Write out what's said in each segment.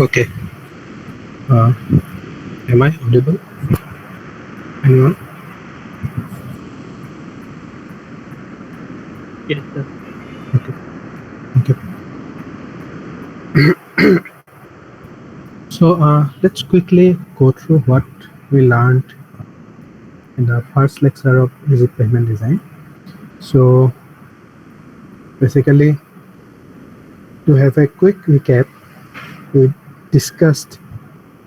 Okay. Am I audible? Anyone? Yes, sir. Okay. Thank you. So let's quickly go through what we learned in the first lecture of rigid pavement design. So basically, to have a quick recap, we discussed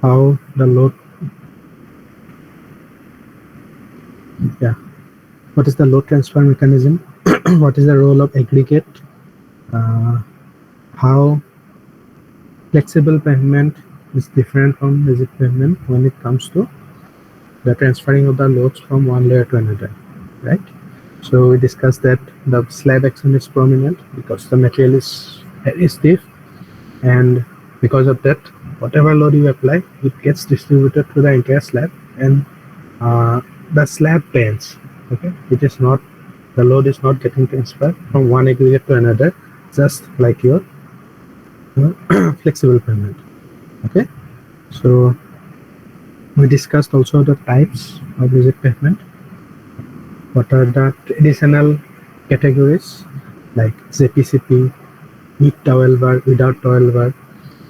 how the load, what is the load transfer mechanism, what is the role of aggregate, uh, how flexible pavement is different from rigid pavement when it comes to the transferring of the loads from one layer to another, right? So we discussed that the slab action is prominent because the material is very stiff, and because of that, whatever load you apply, it gets distributed to the entire slab, and the slab bends. Okay, it is not, the load is not getting transferred from one aggregate to another, just like your flexible pavement. Okay, so we discussed also the types of rigid pavement. What are the traditional categories like JPCP, with towel bar, without towel bar,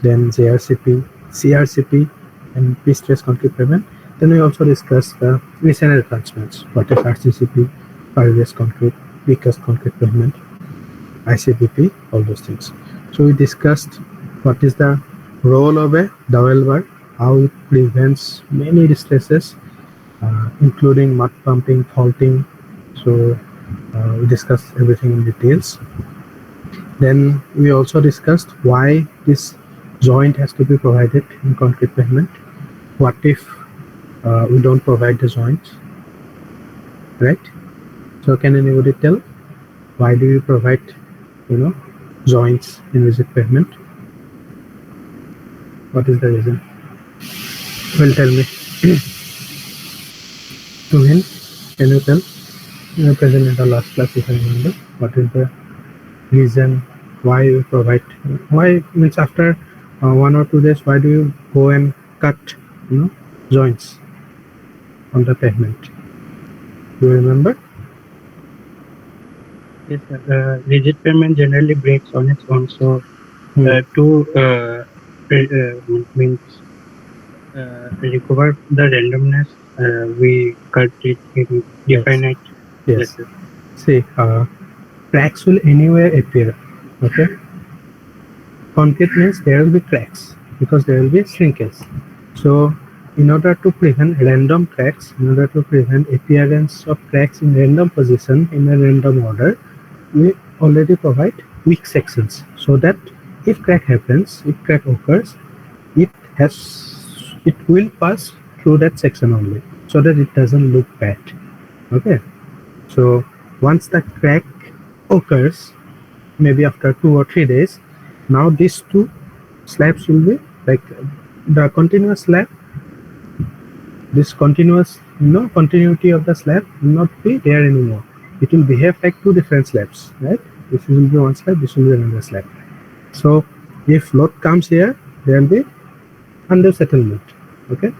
then JRCP, CRCP, and pre-stress concrete pavement. Then we also discussed the recent advancements, what is RCCP, pervious concrete, precast concrete pavement, ICPP, all those things. So we discussed what is the role of a dowel bar, how it prevents many distresses, including mud pumping, faulting. So we discussed everything in details. Then we also discussed why this joint has to be provided in concrete pavement. What if we don't provide the joint, right? So can anybody tell why do you provide, joints in rigid pavement? What is the reason? Well, tell me. Tuhin, can you tell? You are present in the last class, if I remember. What is the reason why you provide? Why means after 1 or 2 days, why do you go and cut, joints on the pavement? Do you remember? Yes, sir. Rigid pavement generally breaks on its own, so means recover the randomness, we cut it in definite Yes. places. See, cracks will anywhere appear. Okay. Concrete means there will be cracks because there will be shrinkage. So, in order to prevent random cracks, in order to prevent appearance of cracks in random position in a random order, we already provide weak sections so that if crack happens, if crack occurs, it will pass through that section only, so that it doesn't look bad. Okay. So once the crack occurs, maybe after 2 or 3 days, now these two slabs will be like the continuous slab. This continuous, continuity of the slab will not be there anymore. It will behave like two different slabs, right? This will be one slab, this will be another slab. So if load comes here, there will be under settlement. Okay,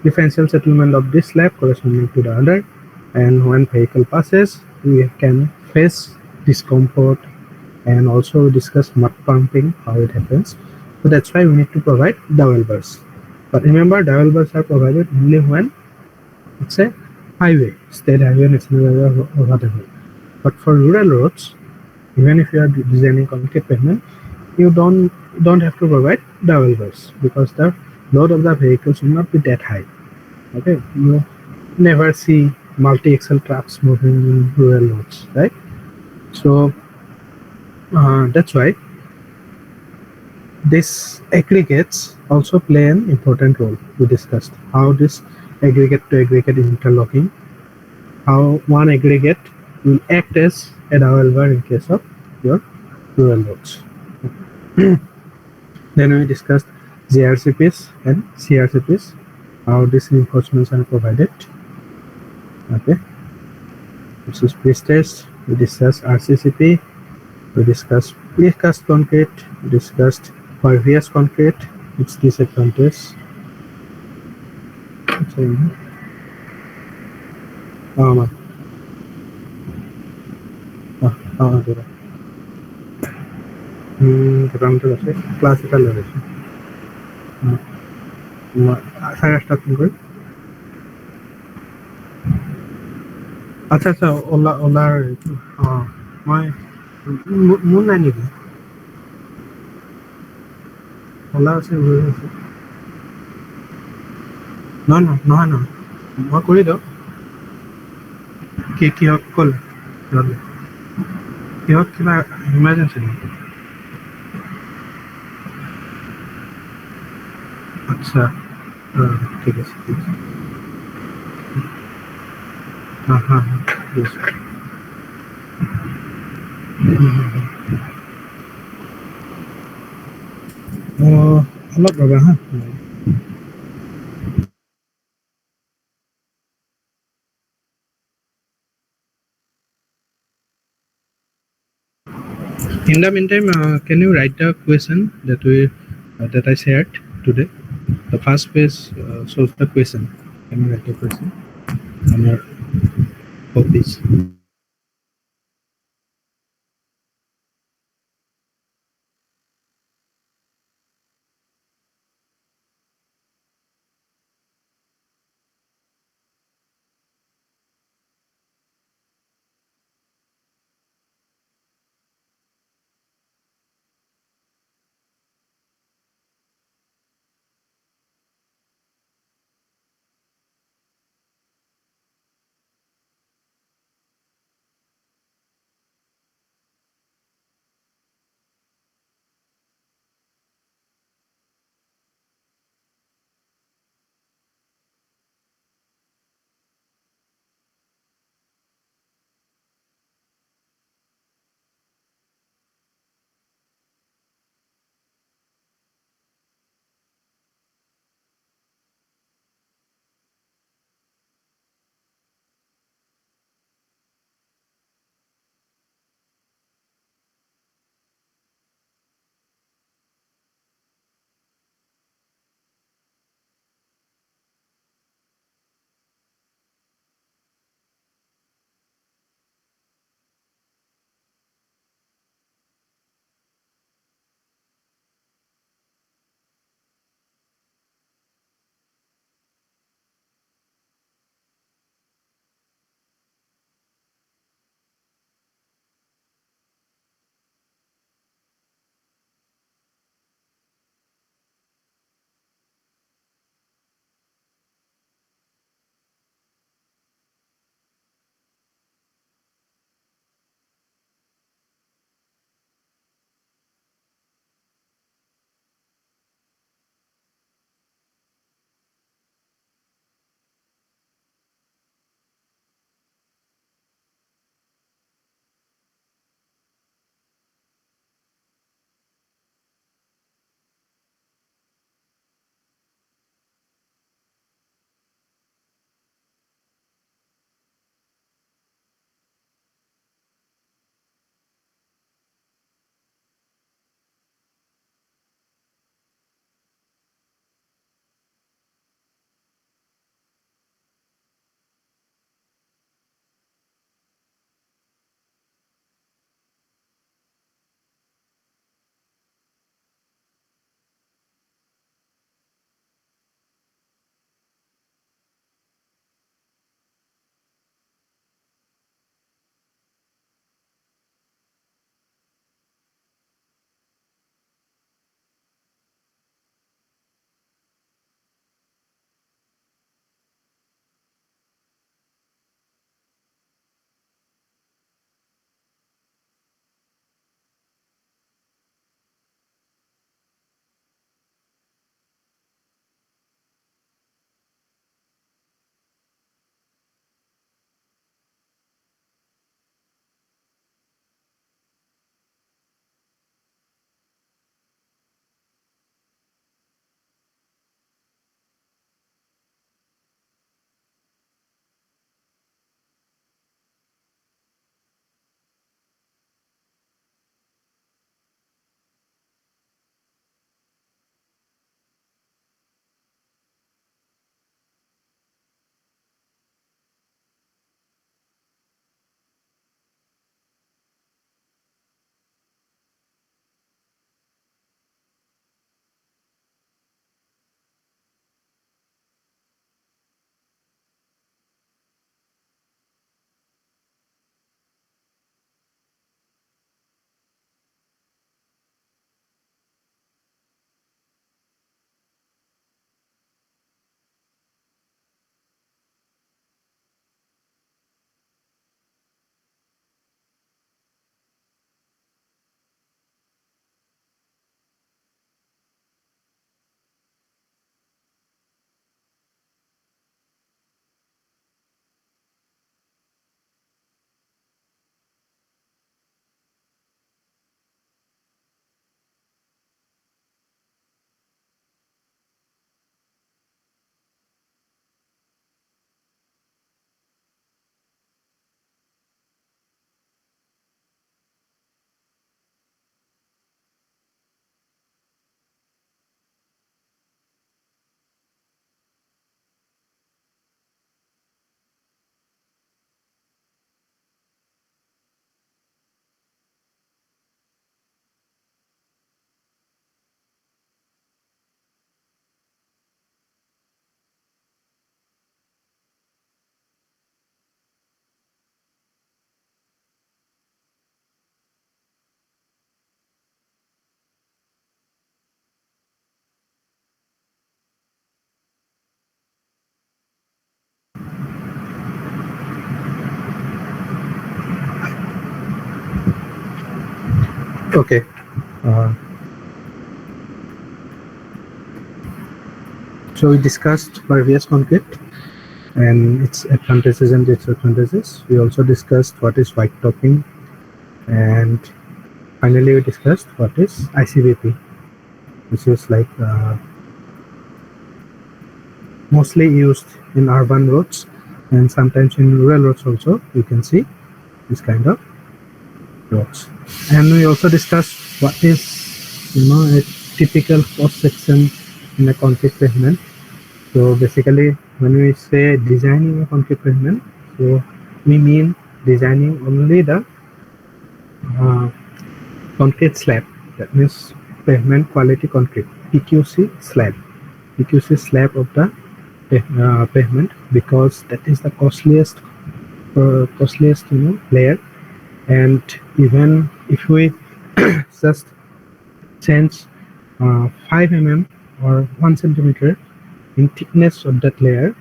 differential settlement of this slab corresponding to the other, and when vehicle passes, we can face discomfort, and also discuss mud pumping, how it happens. So that's why we need to provide dowel bars. But remember, dowel bars are provided only when it's a highway, state highway, national highway, or whatever. But for rural roads, even if you are designing concrete pavement, you don't have to provide dowel bars because the load of the vehicles will not be that high. Okay, you never see multi-axle trucks moving in rural roads, right? So that's why these aggregates also play an important role. We discussed how this aggregate to aggregate interlocking, how one aggregate will act as a dowel bar in case of your rural roads. Then we discussed JRCPs and CRCPs, how these reinforcements are provided. Okay, this is pre-stress. We discussed RCCP. We discussed precast concrete. We discussed pervious concrete. its disadvantage. So, my, দাদা কেইটামানতে আছে class এটা লৈ আছোঁ মই চাৰে আঠটাত phone কৰিম আচ্ছা আচ্ছা অ'লাৰ এইটো অঁ মই মোৰ নাই নেকি অ'লা আছে গৈ আছে নহয় নহয় নহয় নহয় মই কৰি দিওঁ কিহক ক'লে কিহলে কিহক কিবা ইমাৰ্জেঞ্চি নেকি আচ্ছা ঠিক আছে ঠিক আছে হাঁ হাঁ হাঁ ঠিক আছে অলপ ৰ'বা হা In the meantime, can you write the question that I shared today? The first page shows the question. Can you write the question on your copies? Okay. So we discussed pervious concrete and its advantages and disadvantages. We also discussed what is white topping, and finally we discussed what is ICBP, which is like mostly used in urban roads and sometimes in rural roads also. You can see this kind of roads. And we also discussed what is, a typical cross section in a concrete pavement. So basically, when we say designing a concrete pavement, so we mean designing only the uh, concrete slab. That means pavement quality concrete, PQC slab, PQC slab of the pavement, because that is the costliest layer. And even if we just change 5 mm or 1 centimeter in thickness of that layer,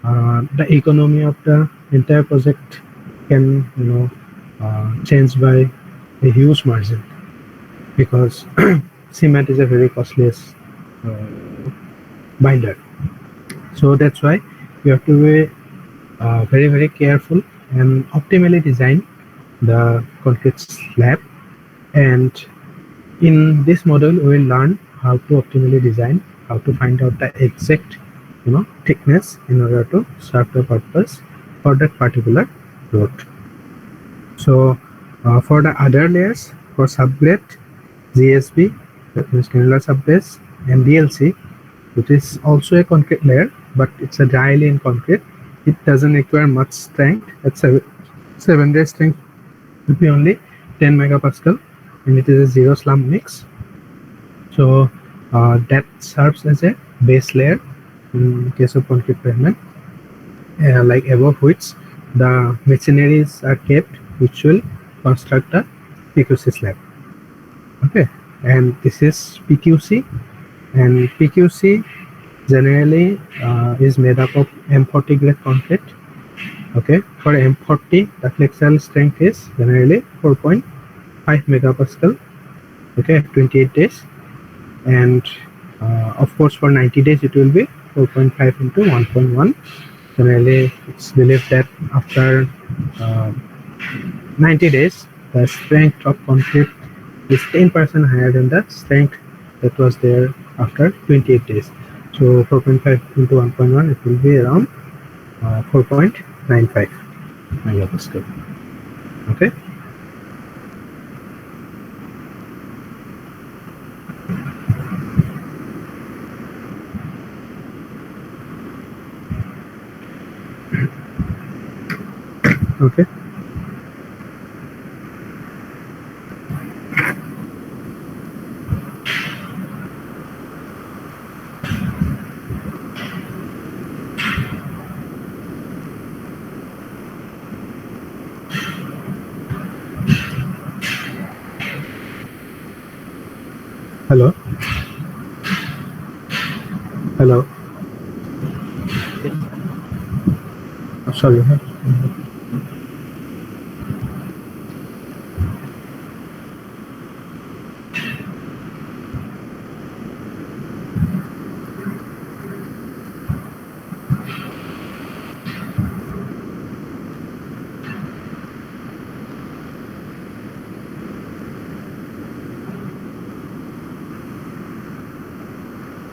the economy of the entire project can change by a huge margin, because cement is a very costliest binder. So that's why you have to be very careful and optimally design the concrete slab. And in this model we will learn how to optimally design, how to find out the exact thickness in order to serve the purpose for that particular road. So for the other layers, for subgrade, GSB, that means granular subbase, and DLC, which is also a concrete layer, but it's a dry layer concrete. It doesn't require much strength. At 7-day strength will be only 10 megapascal, and it is a zero slump mix. So that serves as a base layer in case of concrete pavement, like above which the machineries are kept, which will construct the PQC slab. Okay, and this is PQC, and PQC generally is made up of M40 grade concrete. Okay, for M40, the flexile strength is generally 4.5 megapascal. Okay, 28 days, and of course for 90 days it will be 4.5 into 1.1. Generally, it's believed that after 90 days, the strength of concrete is 10% higher than the strength that was there after 28 days. So 4.5 into 1.1, it will be around 4.95 megapascal. Okay. Okay. Hello. Hello. Oh, sorry.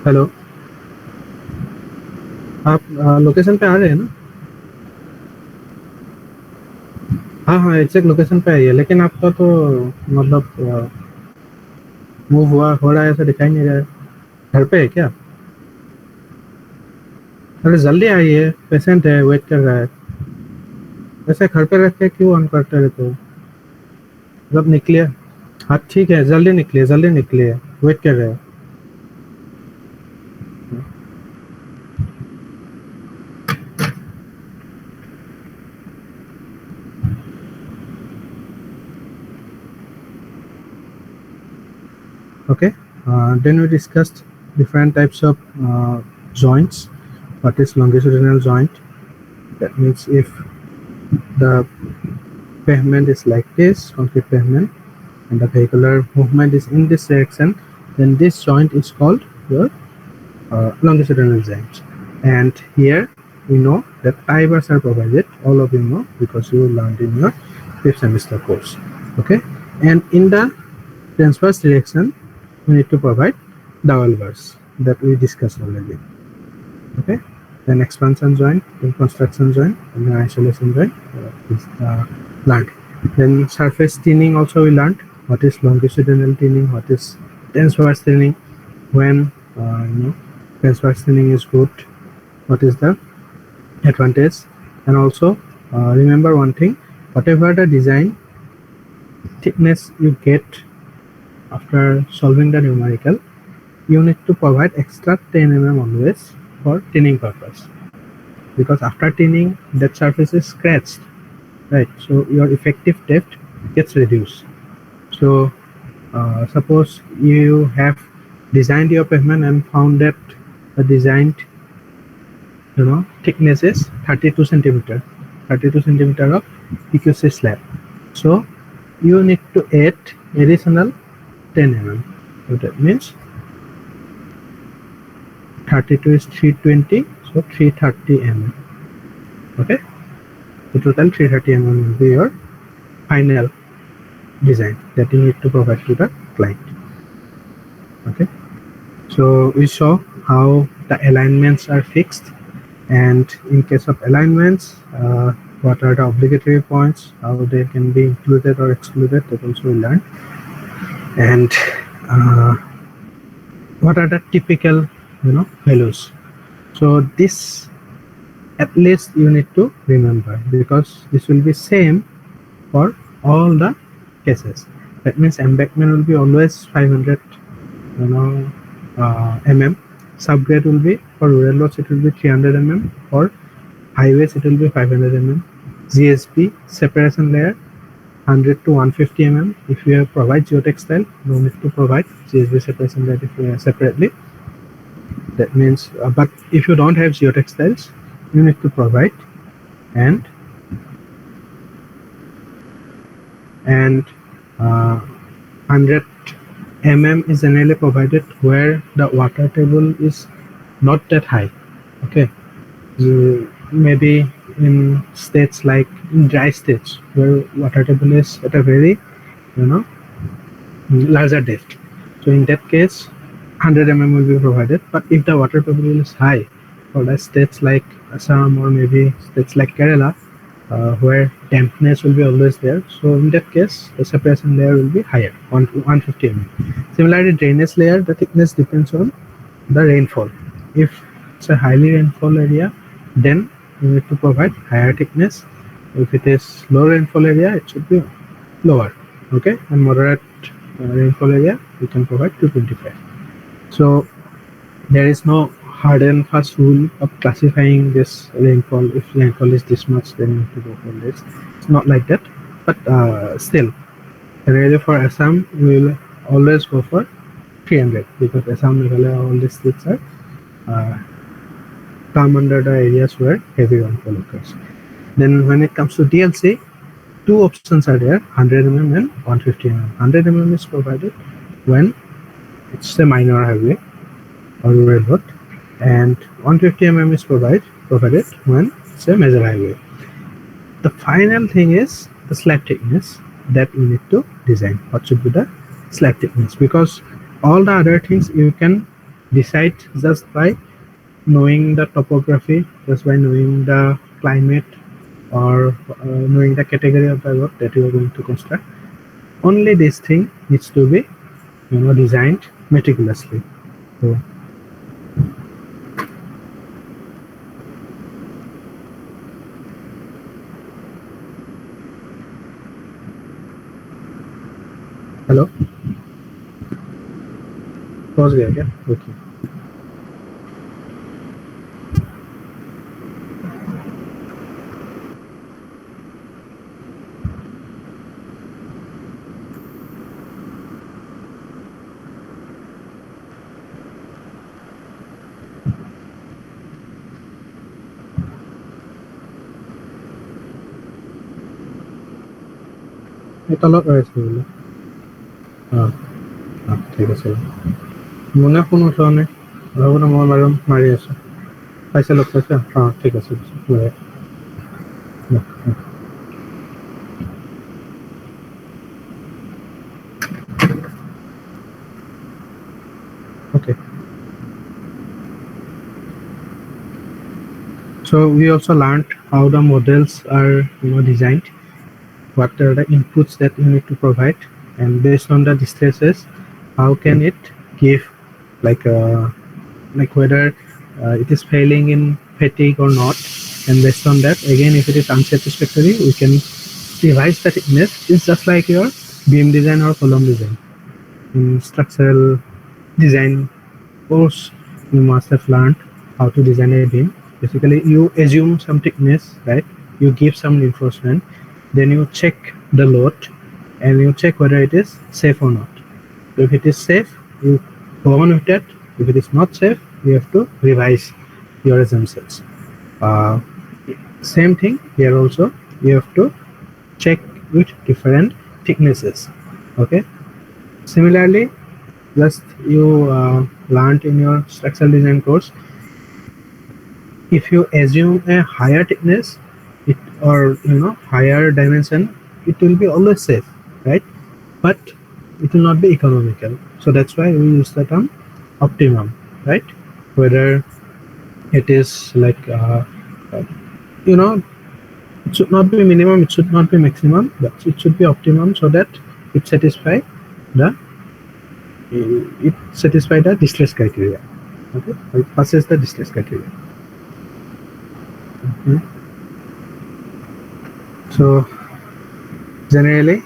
Hello, आप location पे आ रहे हैं ना? हाँ exact location पे आई है, लेकिन आपका तो मतलब मूव हो रहा है ऐसा दिखाई नहीं रहा है। घर पे है क्या? अरे जल्दी आइए, पेशेंट है, वेट कर रहा है। वैसे घर पे रख के क्यों ऑन करते रहते हो? मतलब निकलिए। हाँ ठीक है, जल्दी निकलिए, वेट कर रहे हैं। Okay, then we discussed different types of joints. What is longitudinal joint? That means if the pavement is like this, concrete pavement, and the vehicular movement is in this direction, then this joint is called your longitudinal joint. And here we know that tie bars are provided, all of you know because you learned in your fifth semester course. Okay, and in the transverse direction we need to provide dowel bars that we discussed already. Okay, then expansion joint, then construction joint, and then isolation joint is learned. Then surface thinning also we learned what is longitudinal thinning, what is transverse thinning, when transverse thinning is good, what is the advantage, and also remember one thing: whatever the design thickness you get after solving the numerical, you need to provide extra 10 mm always for thinning purpose, because after thinning that surface is scratched, right? So your effective depth gets reduced. So suppose you have designed your pavement and found that the designed thickness is 32 centimeter, 32 centimeter of PQC slab. So you need to add additional 10 mm. So that means 32 is 320, so 330 mm. Okay, the total 330 mm will be your final design that you need to provide to the client. Okay, so we saw how the alignments are fixed, and in case of alignments, what are the obligatory points, how they can be included or excluded, that also we learned. And uh, what are the typical values. So this at least you need to remember, because this will be same for all the cases. That means embankment will be always 500 mm. Subgrade will be, for rural roads it will be 300 mm, for highways it will be 500 mm. GSP separation layer 100 to 150 mm. If you provide geotextile, no need to provide GSP separation layer separately. That means, but if you don't have geotextiles, you need to provide. And 100 mm is generally provided where the water table is not that high. Okay, maybe in states like in dry states where water table is at a very larger depth. So in that case 100 mm will be provided. But if the water table is high, for the states like Assam or maybe states like Kerala, where dampness will be always there, so in that case the separation layer will be higher, 150 mm. Similarly, drainage layer, the thickness depends on the rainfall. If it's a highly rainfall area, then you need to provide higher thickness. If it is low rainfall area, it should be lower. Okay, and moderate rainfall area, you can provide 225. So there is no hard and fast rule of classifying this rainfall. If rainfall is this much, then you have to go for this. It's not like that. But still, generally for Assam, we will always go for 300, because Assam, Meghalaya, all these states are come under the areas where heavy rainfall occurs. Then when it comes to DLC, two options are there: 100 mm and 150 mm. 100 mm is provided when it's a minor highway or rural road, and 150 mm is provided when it's a major highway. The final thing is the slab thickness that we need to design. What should be the slab thickness? Because all the other things you can decide just by knowing the topography, just by knowing the climate, or knowing the category of the road that you are going to construct. Only this thing needs to be designed meticulously. So hello पहुंच गया क्या? Okay ये तलब है इसमें অঁ অঁ ঠিক আছে মোনে ফোন উঠোৱা নাই ৰ'ব না মই বাৰু মাৰি আছোঁ পাইছে লগ পাইছে অঁ ঠিক আছে okay. So we also learned how the models are designed, what are the inputs that you need to provide, and based on the distresses, how can it give like whether it is failing in fatigue or not, and based on that again if it is unsatisfactory we can revise the thickness. It's just like your beam design or column design. In structural design course you must have learned how to design a beam. Basically you assume some thickness, right? You give some reinforcement, then you check the load and you check whether it is safe or not. So if it is safe you go on with that. If it is not safe you have to revise your assumptions. uh, Same thing here also, you have to check with different thicknesses. Okay, similarly just you learned in your structural design course, if you assume a higher thickness it or higher dimension, it will be always safe, right? But it will not be economical, so that's why we use the term optimum, right? Whether it is like uh, you know it should not be minimum, it should not be maximum, but it should be optimum so that it satisfy the the distress criteria. Okay, it passes the distress criteria. Mhm. So generally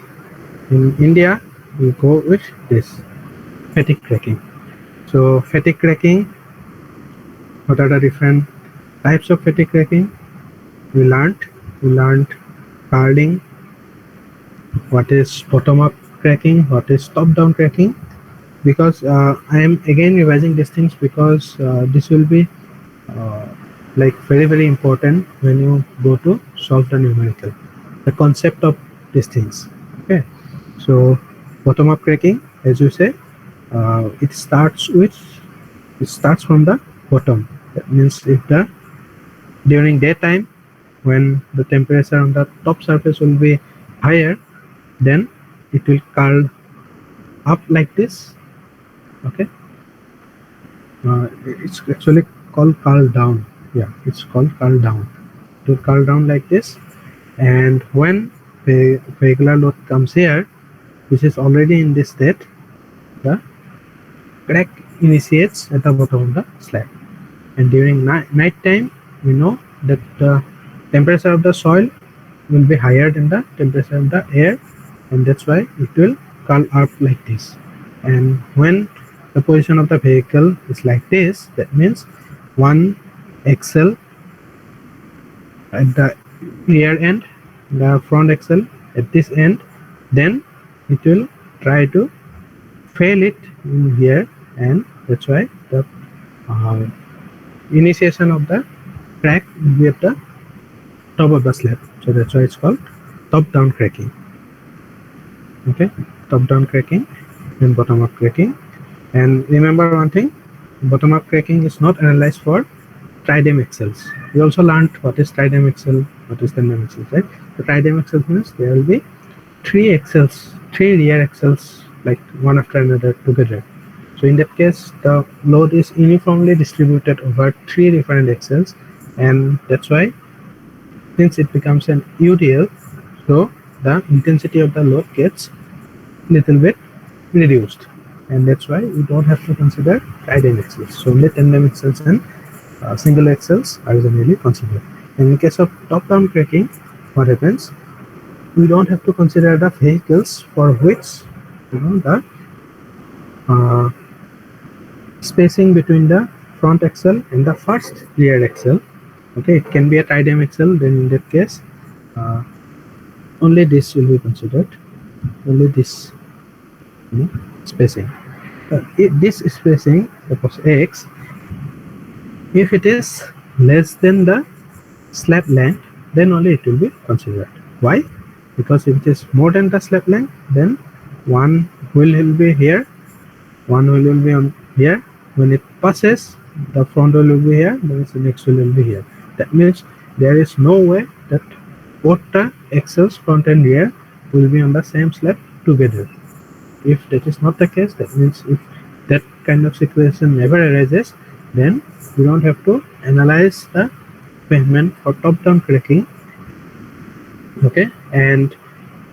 in India we go with this fatigue cracking. So fatigue cracking, what are the different types of fatigue cracking? We learned carding, what is bottom up cracking, what is top down cracking. Because I am again revising these things because this will be uh, like very important when you go to solve the numerical, the concept of these things. Okay, so bottom up cracking, as you say, it starts from the bottom. That means if the during daytime when the temperature on the top surface will be higher, then it will curl up like this. Okay, it's actually called curl down. Yeah, it's called curl down. To curl down like this, and when the regular load comes here, which is already in this state, the crack initiates at the bottom of the slab. And during night time, we know that the temperature of the soil will be higher than the temperature of the air, and that's why it will curl up like this. And when the position of the vehicle is like this, that means one axle at the rear end, the front axle at this end, then it will try to fail it in here, and that's why the uh, initiation of the crack will be at the top of the slab. So that's why it's called top down cracking. Okay, top down cracking and bottom up cracking. And remember one thing, bottom up cracking is not analyzed for tridem axles. We also learned what is tridem axle, what is tandem axle, right? So tridem axles means there will be three axles, three rear axles, like one after another together. So in that case, the load is uniformly distributed over three different axles, and that's why since it becomes an UDL, so the intensity of the load gets little bit reduced, and that's why we don't have to consider tridem axles. So only tandem axles and single axles are generally considered. And in case of top-down cracking, what happens? We don't have to consider the vehicles for which the uh, spacing between the front axle and the first rear axle. Okay, it can be a tridem axle. Then in that case, uh, only this will be considered. Only this spacing. This spacing, suppose x, if it is less than the slab length, then only it will be considered. Why? Because if it is more than the slab length, then one wheel will be here, one wheel will be on here. When it passes, the front wheel will be here, then the next wheel will be here. That means there is no way that both the axles front and rear will be on the same slab together. If that is not the case, that means if that kind of situation never arises, then we don't have to analyze the pavement for top-down cracking. Okay, and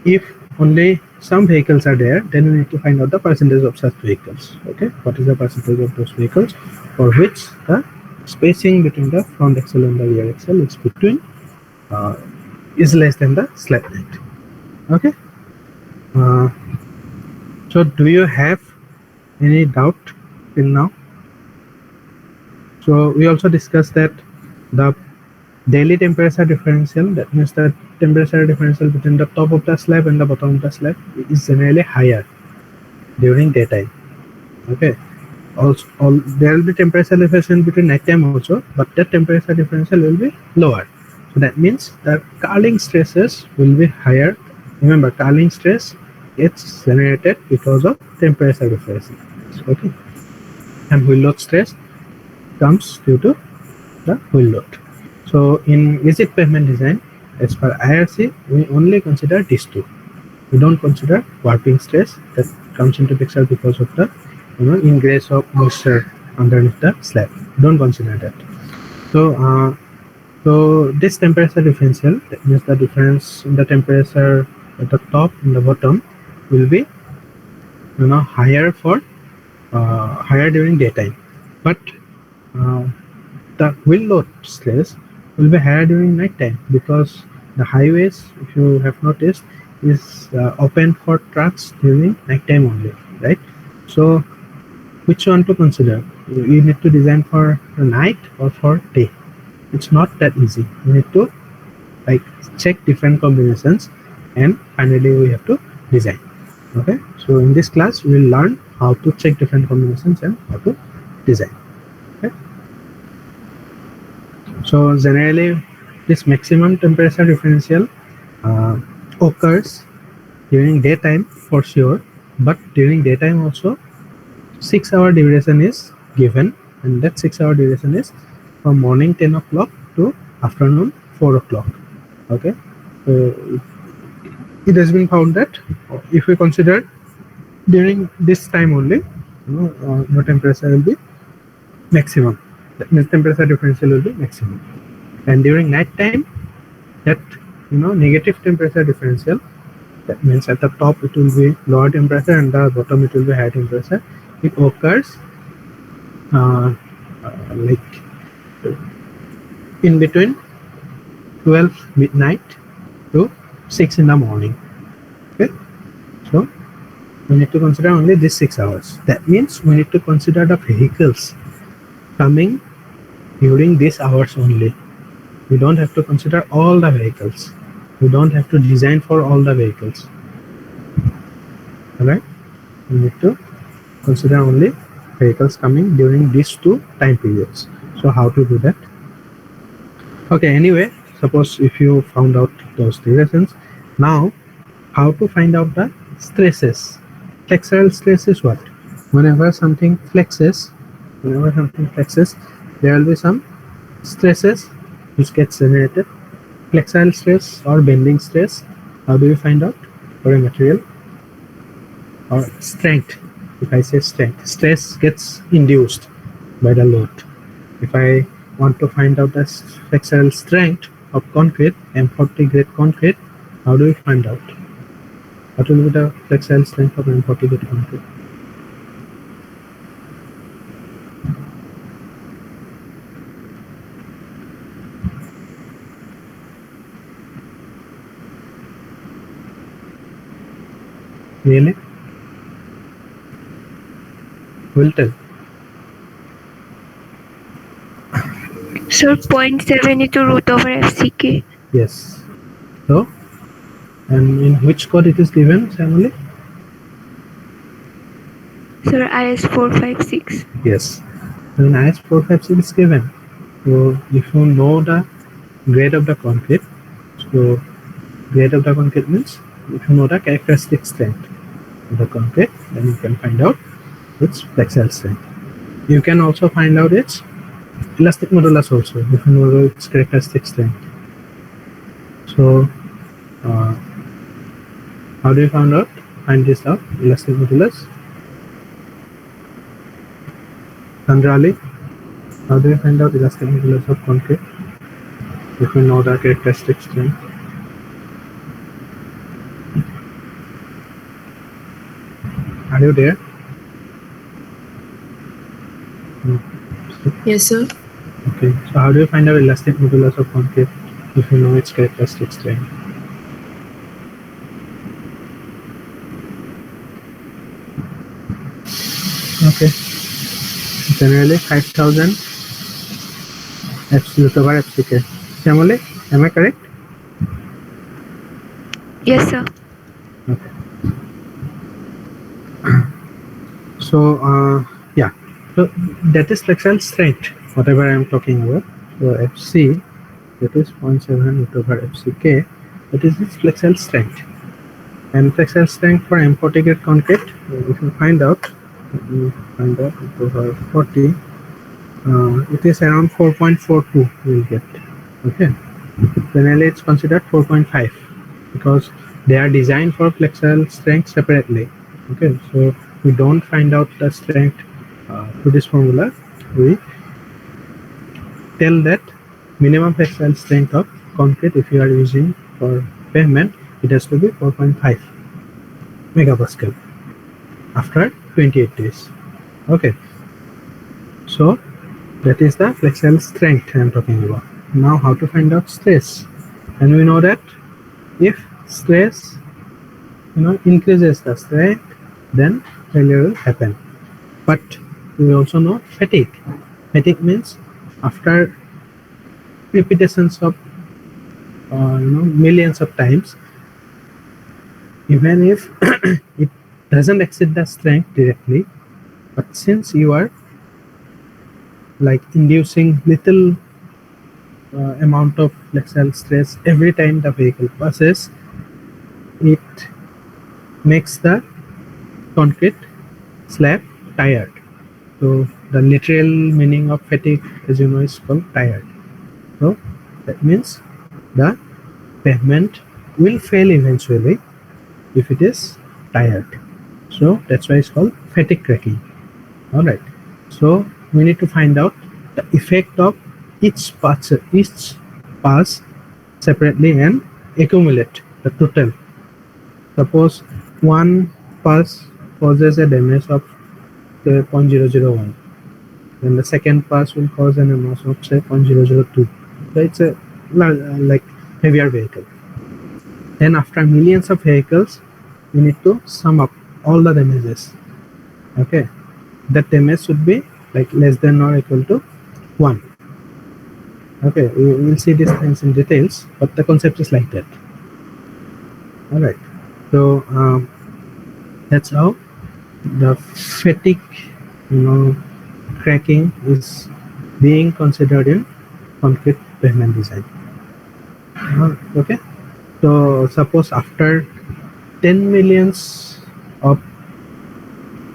if only some vehicles are there, then we need to find out the percentage of such vehicles. Okay, what is the percentage of those vehicles for which the spacing between the front axle and the rear axle uh, is less than the slab height. Okay, uh, so do you have any doubt till now? So we also discussed that the daily temperature differential, that means the temperature differential between the top of the slab and the bottom of the slab, is generally higher during daytime. Okay. Also, there will be temperature differential between night time also, but that temperature differential will be lower. So that means the curling stresses will be higher. Remember, curling stress gets generated because of temperature differential. Okay. And wheel load stress comes due to the wheel load. So in rigid pavement design, as per IRC, we only consider these two. We don't consider warping stress that comes into picture because of the ingress of moisture underneath the slab. Don't consider that. So this temperature differential, that means the difference in the temperature at the top and the bottom, will be higher for higher during daytime, but uh, the wheel load stress will be higher during night time because the highways, if you have noticed, is open for trucks during night time only, right? So which one to consider? You need to design for the night or for day. It's not that easy. You need to like check different combinations, and finally we have to design. Okay, so in this class we will learn how to check different combinations and how to design. Okay. So generally, this maximum temperature differential uh, occurs during daytime for sure, but during daytime also 6-hour duration is given, and that 6-hour duration is from morning 10 o'clock to afternoon 4 o'clock. Okay, so it has been found that if we consider during this time only, the temperature will be maximum. That means temperature differential will be maximum, and during night time, that negative temperature differential, that means at the top it will be lower temperature and the bottom it will be higher temperature. It occurs like in between 12 midnight to 6 in the morning. Okay, so we need to consider only these 6 hours. That means we need to consider the vehicles coming during these hours only. We don't have to consider all the vehicles. We don't have to design for all the vehicles. Alright, we need to consider only vehicles coming during these two time periods. So how to do that? Okay, anyway, suppose if you found out those relations, now how to find out the stresses? Flexural stress is what? Whenever something flexes, there will be some stresses which gets generated. Flexural stress or bending stress, how do you find out for a material? Or strength, if I say strength, stress gets induced by the load. If I want to find out the flexural strength of concrete, M40 grade concrete, how do we find out? What will be the flexural strength of M40 grade concrete? Really? Will tell. Sir, 0.7 into root over FCK. Yes. So, and in which code it is given, Samuli? Sir, IS 456. Yes. And IS 456 is given. So, if you know the grade of the concrete, so grade of the concrete means if you know the characteristic strength. the concrete, then you can find out its flexile strength. You can also find out its elastic modulus also, if you know its characteristic strength. So how do you find this out, elastic modulus? Chandrali, how do you find out elastic modulus of concrete if you know the characteristic strength? Are you there? No. Yes, sir. Okay, so how do you find out elastic modulus of concrete if you know its characteristic strength? Okay, generally 5000 absolute over FCK. Shamali, am I correct? Yes, sir. Okay. So yeah, so that is flexile strength, whatever I am talking about. So FC, that is 0.7 root over FCK, that is its flexile strength. And flexile strength for M40 grade concrete, if you find out, root over 40, it is around 4.42 we will get. Okay, generally it's considered 4.5 because they are designed for flexile strength separately. Okay, so we don't find out the strength through this formula. We tell that minimum flexile strength of concrete, if you are using for pavement, it has to be 4.5 megapascal after 28 days. Okay, so that is the flexile strength I am talking about. Now how to find out stress? And we know that if stress increases the strength, then failure will happen. But we also know fatigue. Fatigue means after repetitions of millions of times, even if it doesn't exceed the strength directly, but since you are like inducing little amount of flexile stress every time the vehicle passes, it makes the concrete slab tired. So the literal meaning of fatigue, as you know, is called tired. So that means the pavement will fail eventually if it is tired. So that's why it's called fatigue cracking. All right. So we need to find out the effect of each pass separately and accumulate the total. Suppose one pass causes a damage of say 0.001, then the second pass will cause an damage of say 0.002. So it's a like heavier vehicle. Then after millions of vehicles, we need to sum up all the damages. Okay, that damage should be like less than or equal to 1. Okay, we will see these things in details, but the concept is like that. All right, so that's how the fatigue cracking is being considered in concrete pavement design. Okay, so suppose after 10 millions of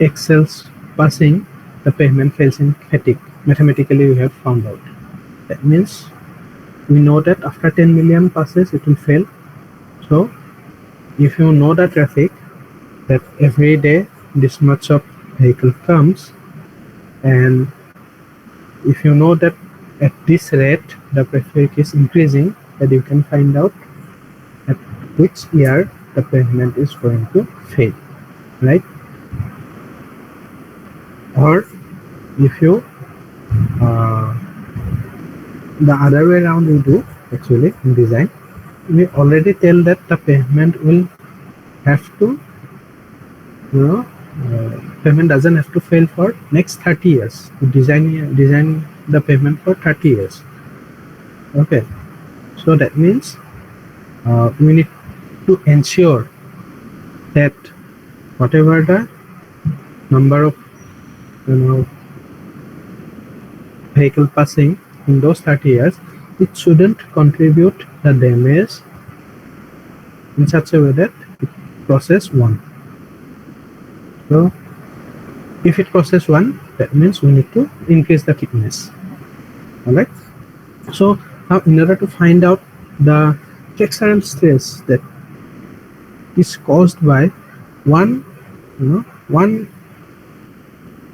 axles passing, the pavement fails in fatigue. Mathematically we have found out. That means we know that after 10 million passes it will fail. So if you know the traffic, that every day this much of vehicle comes, and if you know that at this rate the traffic is increasing, that you can find out at which year the pavement is going to fail, right? Or if you the other way around we do actually in design, we already tell that the pavement will have to pavement doesn't have to fail for next 30 years. We design the pavement for 30 years. Okay, so that means we need to ensure that whatever the number of vehicle passing in those 30 years, it shouldn't contribute the damage in such a way that it process 1. So if it crosses 1, that means we need to increase the thickness. Alright. So now in order to find out the flexural stress that is caused by one, one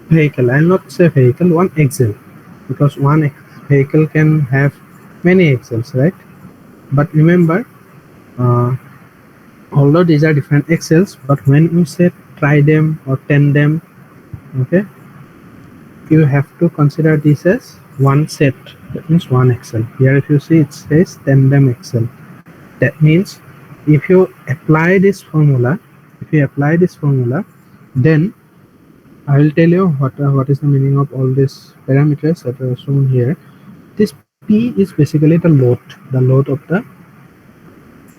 vehicle, I'll not say vehicle, one axle, because one vehicle can have many axles, right? But remember, uh, although these are different axles, but when you say tridem or tandem, okay, you have to consider this as one set. That means one axle. Here if you see it says tandem axle. That means if you apply this formula, then I will tell you what is the meaning of all these parameters that are shown here. This P is basically the load of the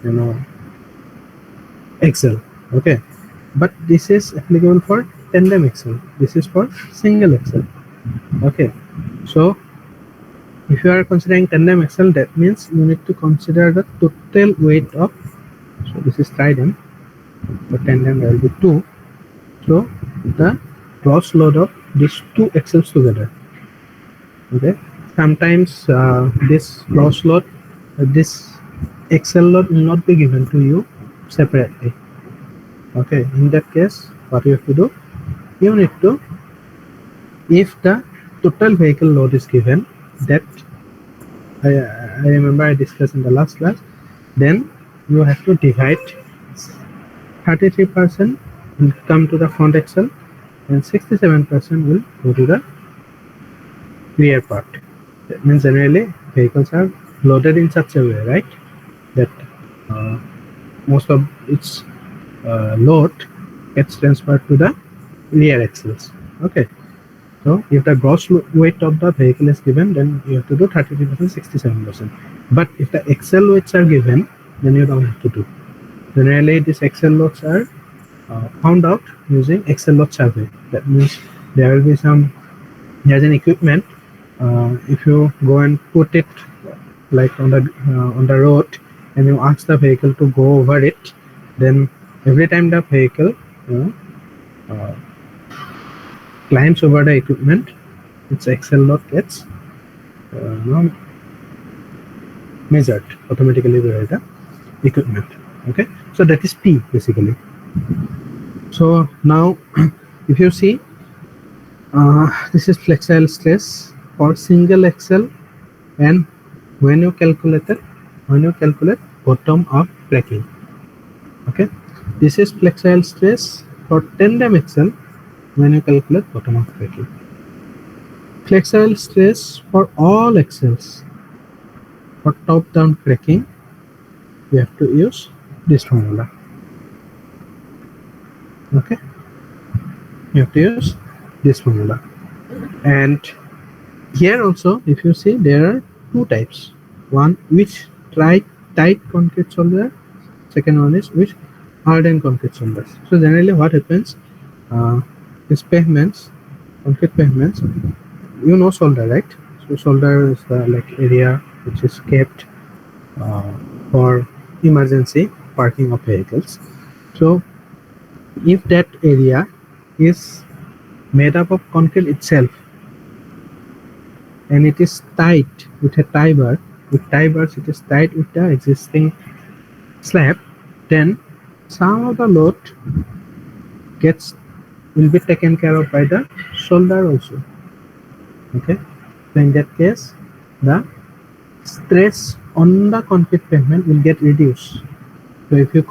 you know axle. Okay, but this is applicable for tandem axle. This is for single axle. Okay, so if you are considering tandem axle, that means you need to consider the total weight of. So this is tridem. For tandem there will be 2. So the gross load of these two axles together. Okay. Sometimes this gross load, this axle load will not be given to you separately. Okay. In that case, what you have to do? You need to, if the total vehicle load is given, that I remember I discussed in the last class, then you have to divide 33% will come to the front axle and 67% will go to the rear part. That means generally vehicles are loaded in such a way, right, that most of its load gets transferred to the rear axles. Okay, so if the gross weight of the vehicle is given, then you have to do 33%, 67%. But if the axle weights are given, then you don't have to do. Generally, these axle loads are found out using axle load survey. That means there will be there's an equipment. If you go and put it like on the road, and you ask the vehicle to go over it, then every time the vehicle climbs over the equipment, its axle load gets measured automatically by the equipment. Okay, so that is P basically. So now if you see, this is flexile stress for single axle, and when you calculate bottom of cracking. Okay, this is flexile stress for tandem axle when you calculate bottom of cracking. Flexile stress for all axles for top down cracking, we have to use this formula. Okay, you have to use this formula. And here also, if you see, there are two types. One which tight concrete solder, second one is which hardened concrete solders. So generally what happens, these pavements, concrete pavements, you know solder, right? So solder is the area which is kept for emergency parking of vehicles. So if that area is made up of concrete itself and it is tight with a tie bar, it is tight with the existing slab, then some of the load will be taken care of by the solder also. Okay, so in that case the stress on the concrete pavement will get reduced. So if you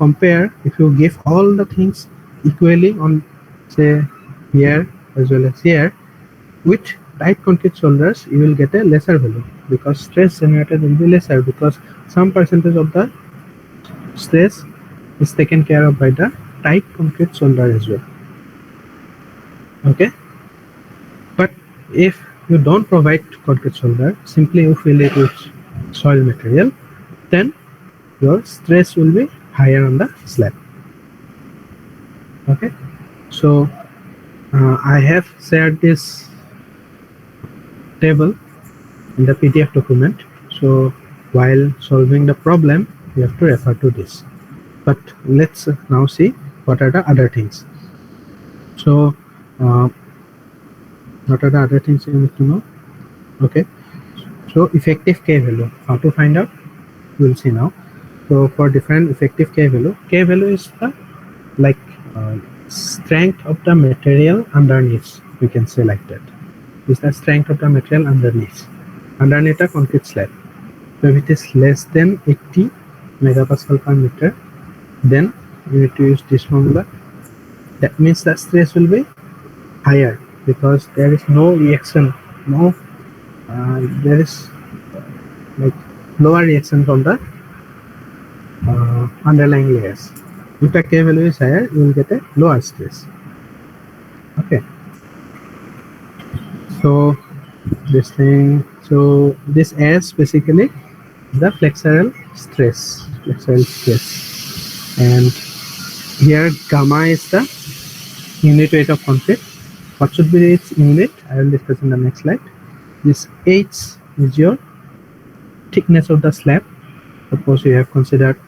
give all the things equally on, say, here as well as here, with tight concrete shoulders you will get a lesser value, because stress generated will be lesser, because some percentage of the stress is taken care of by the tight concrete shoulder as well. Okay, but if you don't provide concrete shoulder, simply you fill it with soil material, then your stress will be higher on the slab. Okay, so I have shared this table in the PDF document, so while solving the problem you have to refer to this. But let's now see what are the other things. So what are the other things you need to know? Okay, so effective K value, how to find out, we'll see now. So for different effective K value is the like strength of the material underneath, we can say like that, is the strength of the material underneath a concrete slab. So if it is less than 80 megapascal per meter, then you need to use this formula. That means the stress will be higher because there is no reaction, there is like lower reaction from the underlying layers. If the K value is higher, you will get a lower stress. Okay. So this thing, so this S basically is the flexural stress, and here gamma is the unit weight of concrete. What should be its unit? I will discuss in the next slide. This H is your thickness of the slab. Suppose you have considered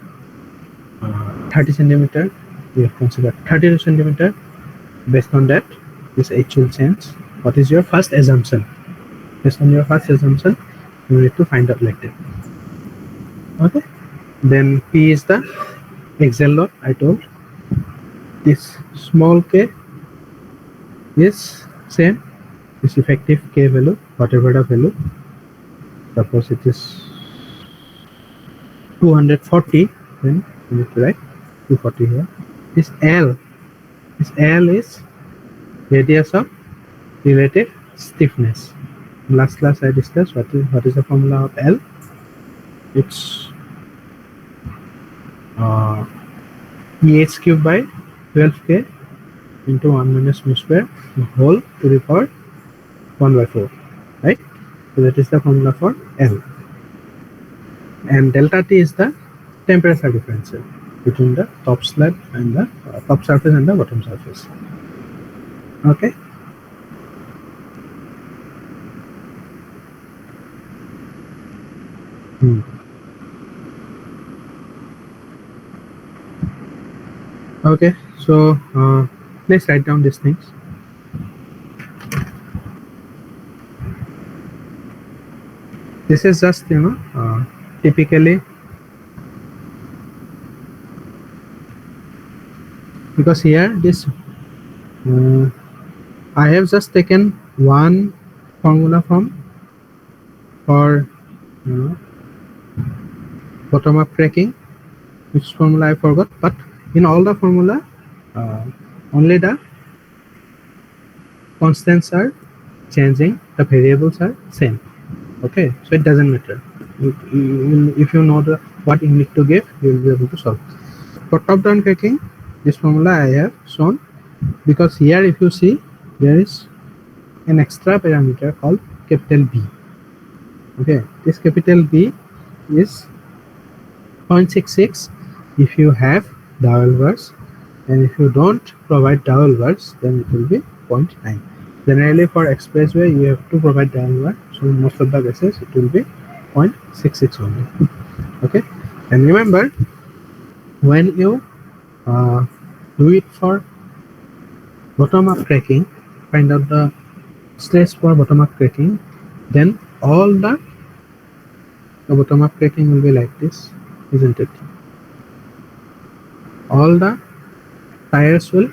30 centimeter, you have considered 32 centimeter. Based on that, this H will change. What is your first assumption? Based on your first assumption, you need to find out like that. Okay. Then P is the axial load. I told this small k is same. This effective K value, whatever the value. Suppose it is 240, then you need to write 240 here. This L is radius of relative stiffness. Last class I discussed what is the formula of L. It's EH cube by 12k into 1 minus mu square whole to the power 1 by 4, right? So that is the formula for L. And delta T is the temperature differential between the top slab and the top surface and the bottom surface. Okay. Okay, so let's write down these things. This is just, typically, because here this I have just taken one formula for bottom up cracking, which formula I forgot, but in all the formula only the constants are changing, the variables are same. Okay, so it doesn't matter. If you know what you need to give, you will be able to solve. For top down cracking, this formula I have shown because here if you see, there is an extra parameter called capital B. Okay, this capital B is 0.66 if you have dowel bars, and if you don't provide dowel bars, then it will be 0.9. Generally for expressway you have to provide dowel bar, so in most of the cases it will be 0.66 only. Okay, and remember, when you do it for bottom up cracking, find out the stress for bottom up cracking, then all the bottom up cracking will be like this, isn't it? All the tires will,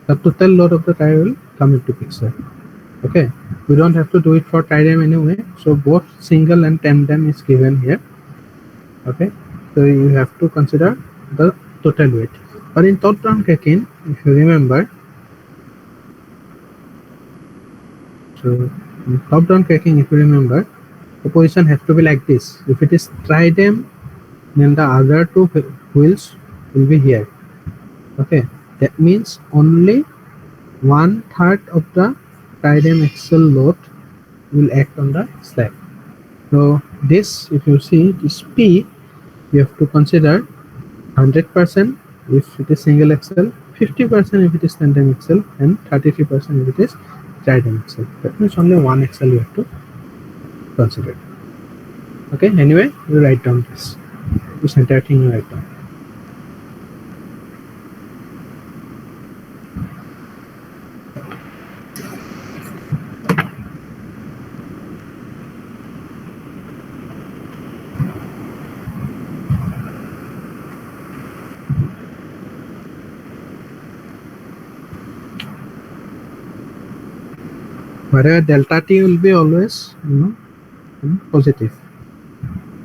the total load of the tire will come into picture. Okay, we don't have to do it for tandem anyway, so both single and tandem is given here. Okay, so you have to consider the total weight. But in top down cracking, if you remember, so in top down cracking, if you remember, the position has to be like this. If it is tridem, then the other two wheels will be here. Okay, that means only 1/3 of the tridem axle load will act on the slab. So this, if you see this P, you have to consider 100% if it is single axle, 50% if it is tandem axle, and 33% if it is tridem axle. That means only one axle you have to consider. Okay, anyway, you write down this entire thing you write down. wherever delta T will be always positive.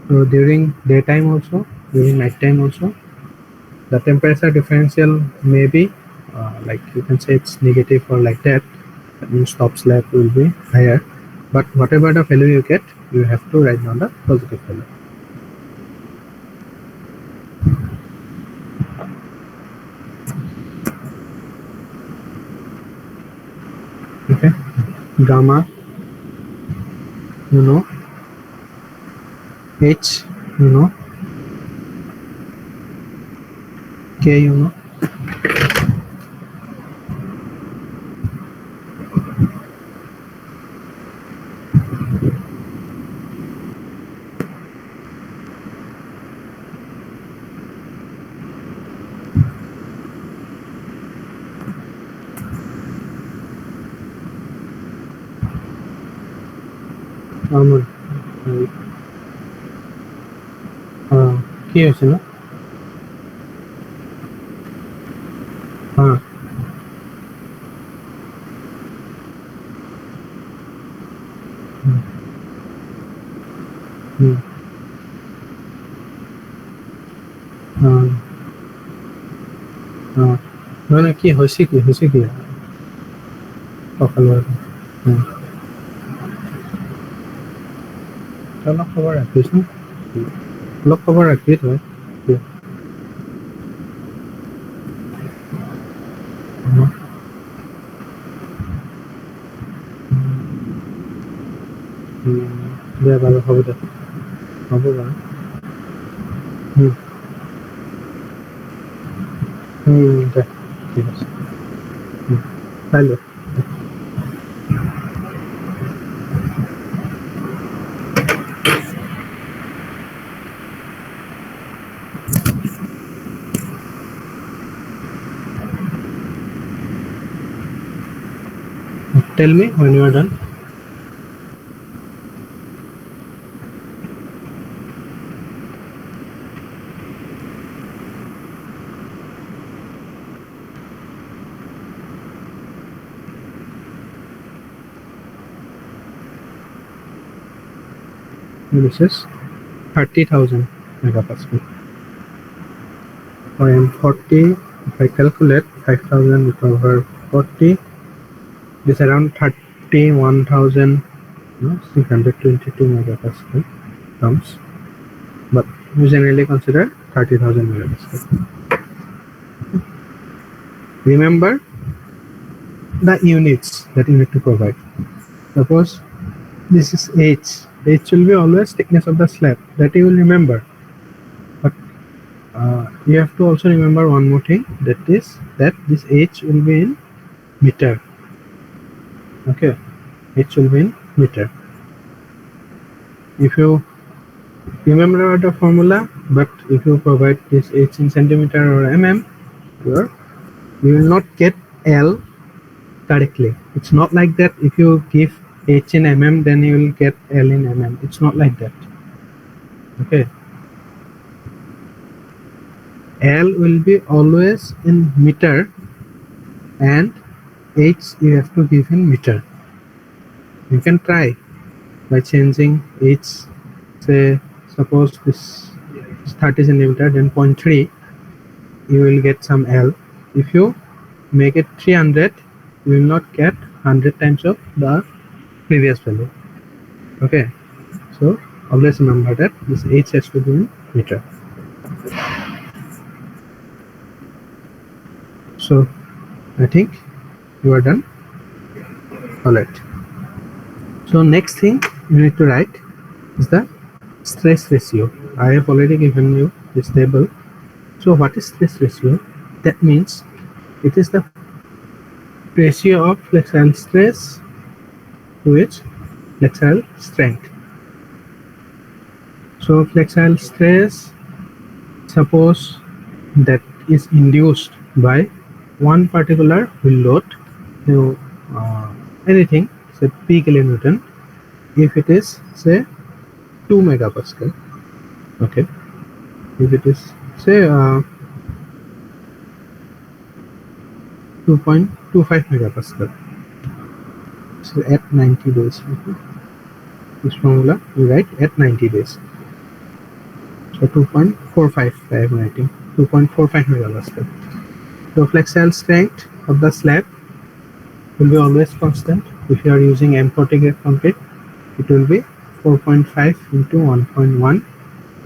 So during daytime also, during nighttime also, the temperature differential may be like you can say it's negative or like that. That means top slab will be higher. But whatever the value you get, you have to write down the positive value. Okay, gamma, you know, H, you know, K, you know. আমার কি হয়েছে না হ্যাঁ হুম হ্যাঁ হ্যাঁ মানে কি হৈছে কি সকালৰ অলপ খবৰ ৰাখিছোন অলপ খবৰ ৰাখি তই দে বাৰু হ'ব দে হ'ব বাৰু দে ঠিক আছে চাই ল Tell me when you are done. This is 30,000 megapascal. I am 40. If I calculate 5,000 over 40, this around 31,622 megapascal comes. But we generally consider 30,000 megapascal. Remember the units that you need to provide. Suppose this is H. H will be always thickness of the slab, that you will remember. But you have to also remember one more thing, that is that this H will be in meter. Okay, H will be in meter. If you remember the formula, but if you provide this H in centimeter or mm, you will not get L correctly. It's not like that. If you give H in mm, then you will get L in mm. It's not like that. Okay, L will be always in meter and H you have to give in meter. You can try by changing H. Say suppose this is 30 centimeter, then 0.3, you will get some L. If you make it 300, you will not get 100 times of the previous value. Okay, so always remember that this H has to be in meter. So I think you are done. All right, so next thing you need to write is the stress ratio. I have already given you this table. So what is stress ratio? That means it is the ratio of flexile stress to its flexile strength. So flexile stress, suppose that is induced by one particular wheel load to anything, say P kilonewton, if it is say 2 megapascal. Okay, if it is say 2.25 megapascal. So at 90 days. Okay. This formula we write at 90 days. So 2.45 I am writing 2.45 megapascal. So flexile strength of the slab will be always constant. If you are using M40 grade concrete, it will be 4.5 into 1.1.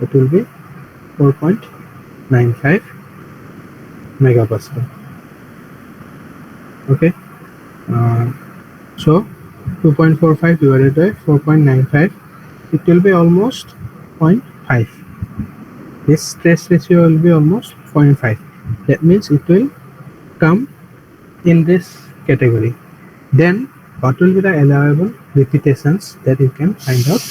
It will be 4.95 megapascal. Okay. So 2.45 divided by 4.95, it will be almost 0.5. This stress ratio will be almost 0.5. That means it will come in this category. Then what will be the allowable repetitions that you can find out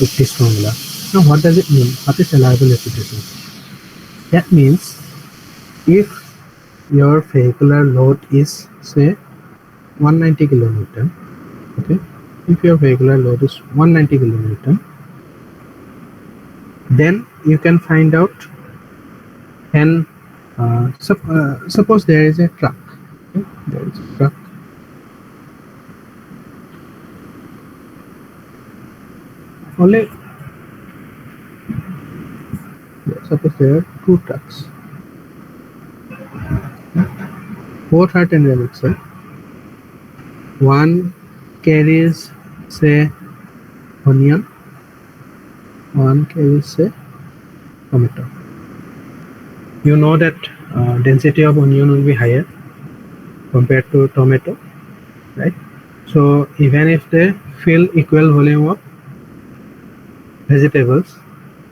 with this formula? Now what does it mean? What is allowable repetition? That means if your vehicular load is say 190 kilonewton, okay, if your vehicular load is 190 kilonewton, then you can find out, and suppose there is a truck, okay? There is a truck, only suppose there are two trucks, both are 10 axle. One carries say onion, one carries say tomato. You know that density of onion will be higher compared to tomato, right? So even if they fill equal volume of vegetables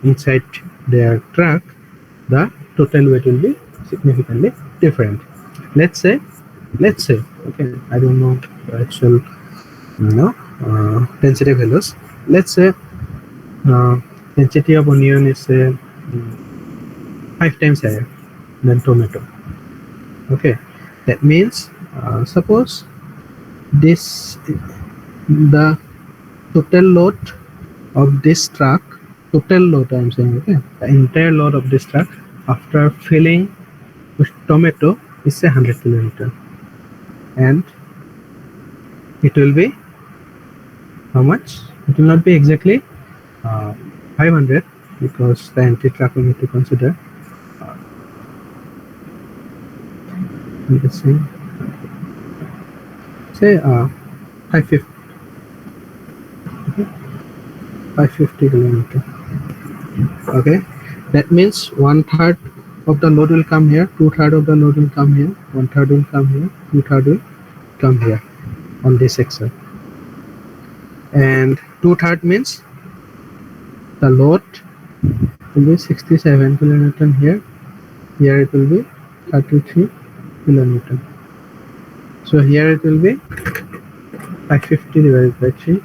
inside their truck, the total weight will be significantly different. Let's say, okay, I don't know the actual, density values. Let's say density of onion is 5 times higher than tomato. Okay, that means suppose this the total load of this truck, total load I am saying, okay, the entire load of this truck after filling with tomato is 100 kilonewton, and it will be how much? It will not be exactly 500 because the empty truck we need to consider. Let's say 550. Okay. 550 kilometer. Okay, that means 1/3 of the load will come here, 2/3 of the load will come here, 1/3 will come here, 2/3 will come here on this section, and 2/3 means the load will be 67 kilonewton here. Here it will be 33 kilonewton. So here it will be 550 divided by 3,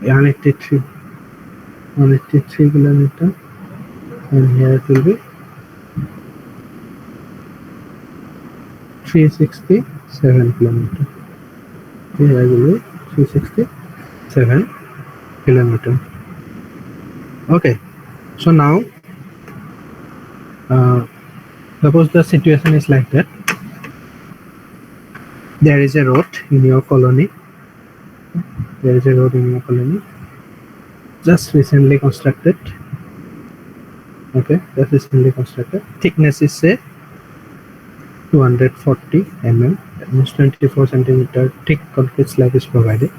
183 kilonewton, and here it will be 367 kilometer. Here it will be 367 kilometer. Okay, so now suppose the situation is like that. There is a road in your colony. There is a road in your colony, just recently constructed. Okay, just recently constructed. Thickness is say 240 mm. That means 24 centimeter thick concrete slab is provided.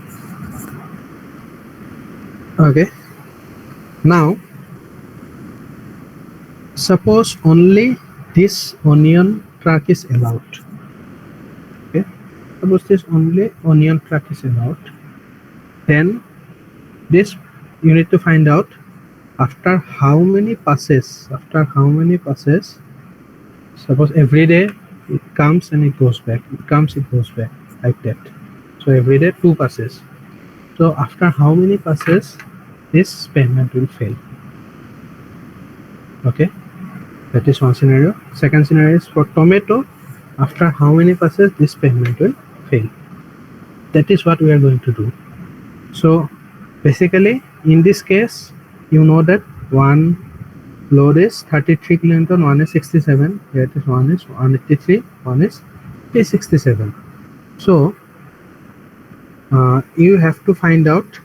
Okay. Now, suppose only this onion truck is allowed. Okay. Suppose this only onion truck is allowed. Then this you need to find out after how many passes. Suppose every day it comes and it goes back. It comes, it goes back like that. So every day 2 passes. So after how many passes this pavement will fail? Okay, that is one scenario. Second scenario is for tomato. After how many passes this pavement will fail? That is what we are going to do. So basically in this case, you know that one load is 33 kilonewton, one is 67. Here it is, one is 183, one is 367. So you have to find out,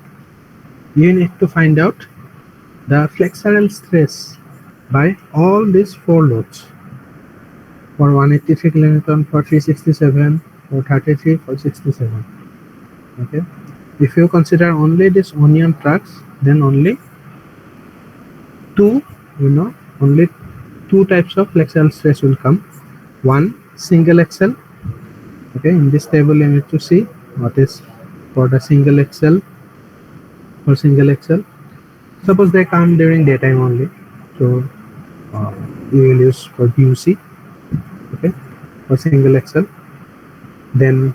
you need to find out the flexural stress by all these four loads for 183 kilonewton, for 367, for 33, for 67. Okay, if you consider only this onion trucks, then only only two types of flexural stress will come. One, single axle. Okay, in this table you need to see what is for the single axle. For single axle, suppose they come during daytime only, so uh, you will use for BUC. Okay, for single axle. Then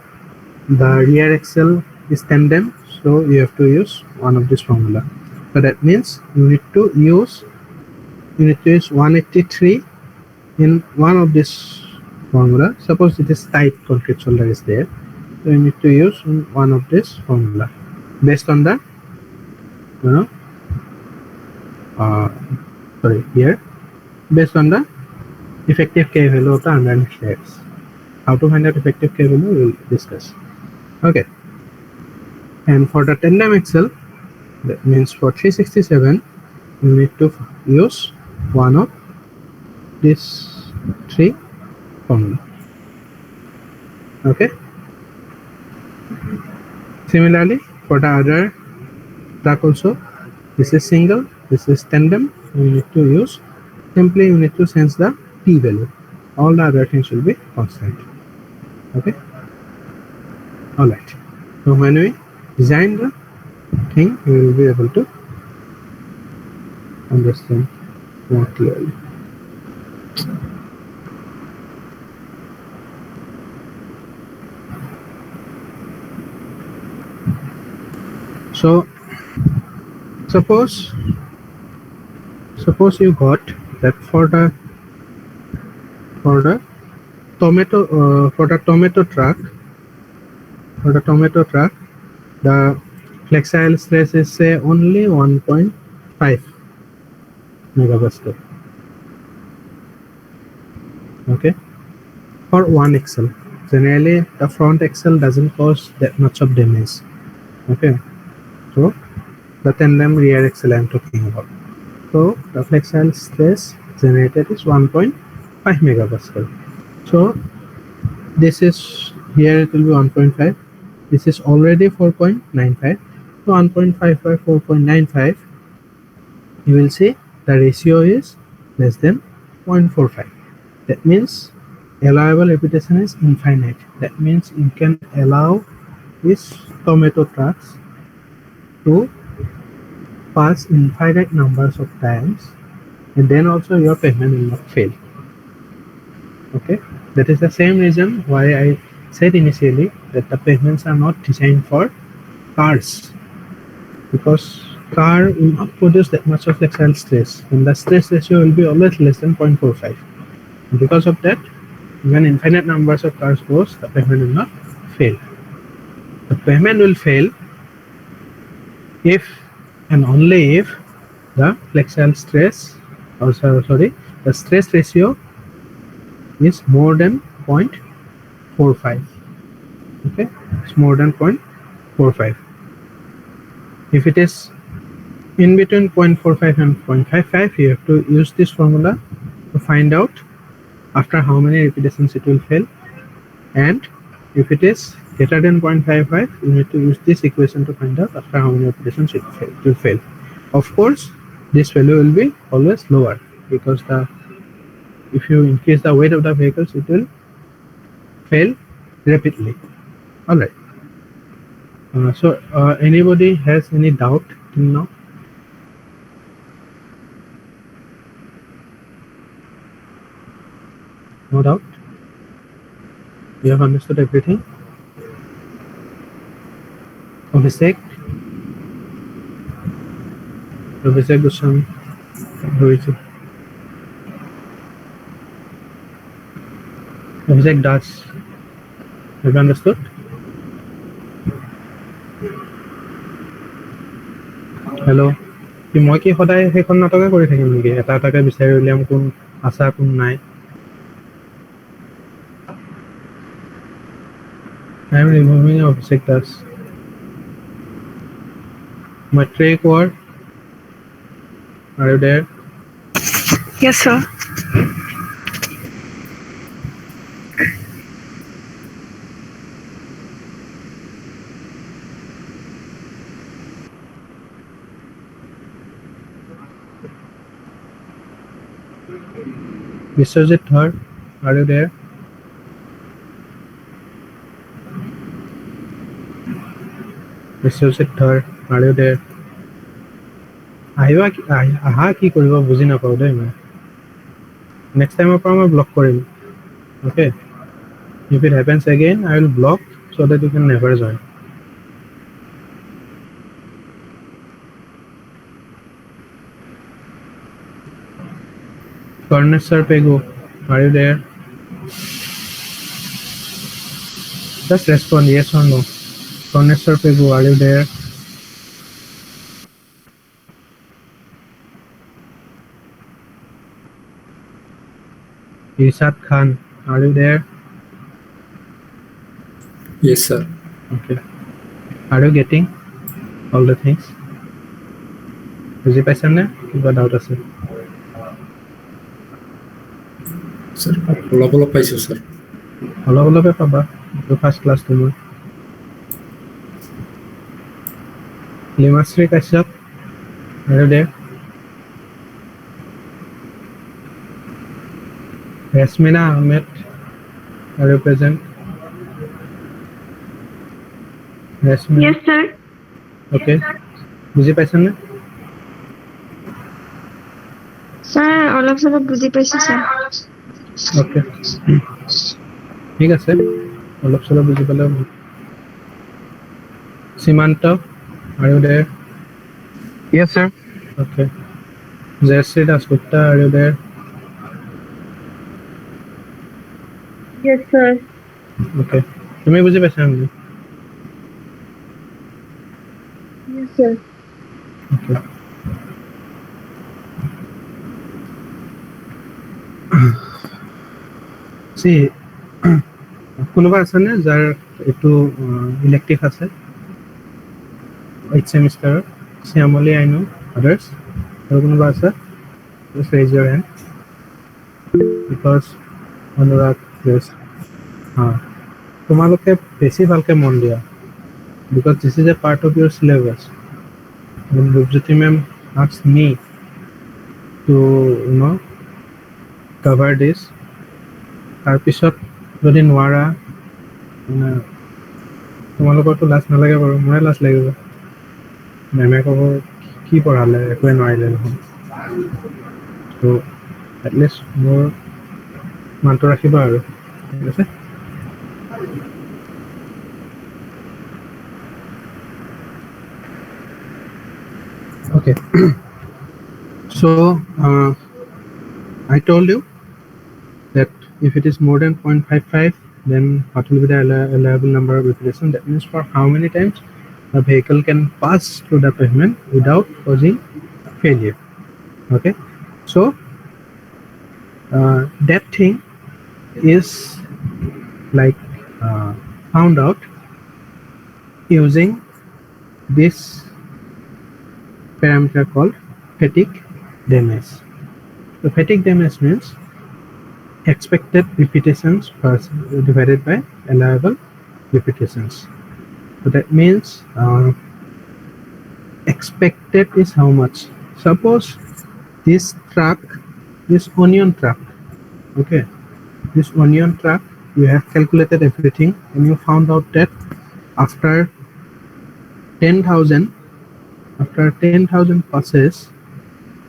the rear axle is tandem, so you have to use one of this formula. So that means you need to use 183 in one of this formula. Suppose it is tight concrete shoulder is there, so you need to use one of this formula based on the here based on the effective K value of the underlying layers. How to find out effective K value we will discuss. Okay, and for the tandem axle, that means for 367 you need to use one of these three formula. Okay, similarly for the other truck also, this is single, this is tandem, you need to use, simply you need to change the P value, all the other things will be constant. Okay, all right. So when we design the thing, we will be able to understand more clearly. So suppose you got that for the tomato truck, the flexile stress is say only 1.5 megapascal. Okay, for one axle. Generally the front axle doesn't cause that much of damage. Okay, so the tandem rear axle I am talking about. So the flexile stress generated is 1.5 megapascal. So this is, here it will be 1.5, this is already 4.95, so 1.5 by 4.95, you will see the ratio is less than 0.45. That means allowable repetition is infinite. That means you can allow these tomato trucks to pass infinite numbers of times, and then also your pavement will not fail. Okay, that is the same reason why I said initially that the pavements are not designed for cars, because car will not produce that much of flexural stress, and the stress ratio will be always less than 0.45. And because of that, when infinite numbers of cars goes, the pavement will not fail. The pavement will fail if and only if the flexural stress, the stress ratio is more than 0.45. Okay, it's more than 0.45. If it is in between 0.45 and 0.55, you have to use this formula to find out after how many repetitions it will fail, and if it is greater than 0.55, you need to use this equation to find out after how many repetitions it will fail. Of course, this value will be always lower, because if you increase the weight of the vehicles, it will fail rapidly. All right. So anybody has any doubt till now? No doubt? You have understood everything? Abhishek Goswami, Abhishek Das, have you understood? Hello? মই কি সদায় সেইখন নাটকে কৰি থাকিম নেকি, এটা এটাকে বিচাৰি উলিয়াম কোন আছা কোন নাই? I am removing object dust. My tray core. Are you there? Yes, sir. Biswajit Dhar. Are you there? Biswajit Dhar. Are you there? আহা কি কৰিব বুজি নাপাওঁ দেই মই নেক্সট টাইমৰ পৰা মই block Karim okay if it happens again I will block so that you can never join Karnesar Pegu are you there just respond yes or no Karnesar Pegu are you there Isat Khan are you there Yes, sir. okay are you getting all the things বুজি পাইছা নে কিবা doubt আছে Sir, অলপ পাইছোঁ sir. অলপে পাবা এইটো first class তোমাৰ লিমাশ্ৰী Kashyap are you there Yasmina Ahmed are you present Yasmina Yes, sir. okay বুজি পাইছা নে Sir, অলপ চলপ বুজি পাইছো sir. okay ঠিক আছে অলপ চলপ বুজি পালে সীমান্ত are you there Yes, sir. okay Jayashree Dasgupta are you there Yes, sir. okay তুমি বুজি পাইছা নে Yes, sir. okay see কোনোবা আছে নে যাৰ এইটো ইলেক্টিভ আছে 8th semester Syamali I know others আৰু কোনোবা আছে just raise your hand because Anurag yes তোমালোকে বেছি ভালকে মন দিয়া because this is a part of your syllabus when Rupjyoti ma'am asked me to cover this তাৰপিছত যদি নোৱাৰা তোমালোকৰতো লাজ নালাগে বাৰু মোৰে লাজ লাগিব মেমে ক'ব কি পঢ়ালে একোৱে নোৱাৰিলে দেখোন তো এটলিষ্ট মোৰ মানটো ৰাখিবা আৰু ঠিক আছে okay so I told you that if it is more than 0.55 then what will be the allowable number of repetition that means for how many times a vehicle can pass through the pavement without causing failure okay so that thing is like found out using this parameter called fatigue damage so fatigue damage means expected repetitions divided by allowable repetitions so that means expected is how much suppose this onion truck okay this onion truck you have calculated everything and you found out that after 10,000 passes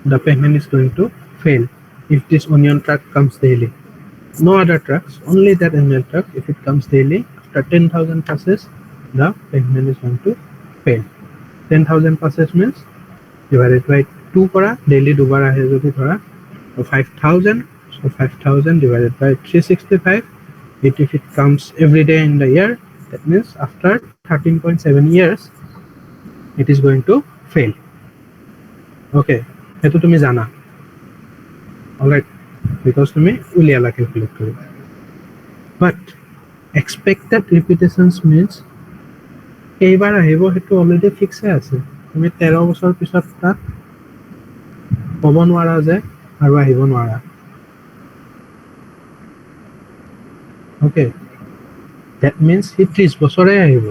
the pavement is going to fail if this onion truck comes daily no other trucks only that onion truck if it comes daily after 10,000 passes the pavement is going to fail 10,000 passes means divided by 2 কৰা daily দুবাৰ আহে যদি ধৰা 5,000 so 5,000 divided by 365 if it comes every day in the year that means after 13.7 years it is going to fail okay সেইটো তুমি জানা alright because তুমি উলিয়ালা calculate কৰি but expected repetitions means কেইবাৰ আহিব সেইটো অলৰেডি ফিক্সে আছে তুমি 13 বছৰ পিছত তাক ক'ব নোৱাৰা যে আৰু আহিব নোৱাৰা ওকে দ্যাট মিন্স সি 30 বছৰে আহিব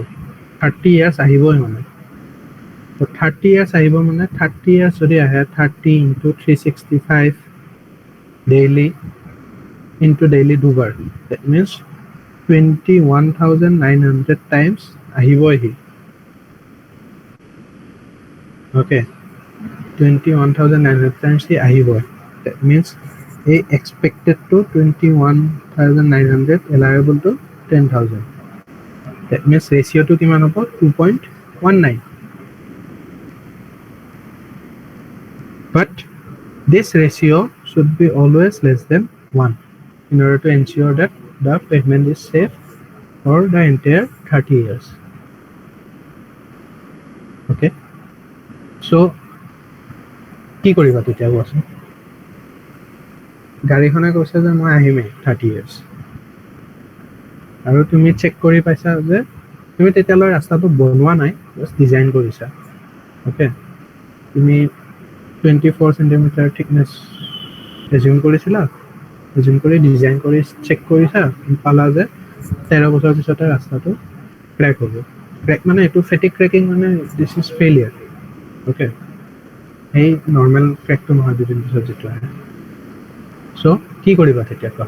30 ইয়াৰ্ছ আহিবই মানে তো 30 ইয়াৰ্ছ আহিব মানে 30 ইয়াৰ্ছ যদি আহে 30 ইনটু 365 ডেইলি ইনটু ডেইলি দুবাৰ দ্যাট মিন্স 21,900 টাইমছ আহিবই সি ওকে 21,900 times he আহিবই that means he expected to 21,900 allowable to 10,000 that means ratio to কিমান হ'ব 2.19 but this ratio should be always less than 1 in order to ensure that the pavement is safe for the entire 30 years okay so কি কৰিবা তেতিয়া কোৱাচোন গাড়ীখনে কৈছে যে মই আহিমেই 30 years আৰু তুমি চেক কৰি পাইছা যে তুমি তেতিয়ালৈ ৰাস্তাটো বনোৱা নাই জাষ্ট ডিজাইন কৰিছা ওকে তুমি 24 সেন্টিমিটাৰ থিকনেস এজিউম কৰিছিলা এজিউম কৰি ডিজাইন কৰি চেক কৰিছা পালা যে 13 বছৰ পিছতে ৰাস্তাটো ক্ৰেক হ'ব ক্ৰেক মানে এইটো ফেটিক ক্ৰেকিং মানে দিস ইজ ফেইলিয়াৰ ওকে এই নৰ্মেল ক্ৰেকটো নহয় দুদিন পিছত যেটো আহে সো কি কৰিবা তেতিয়া কোৱা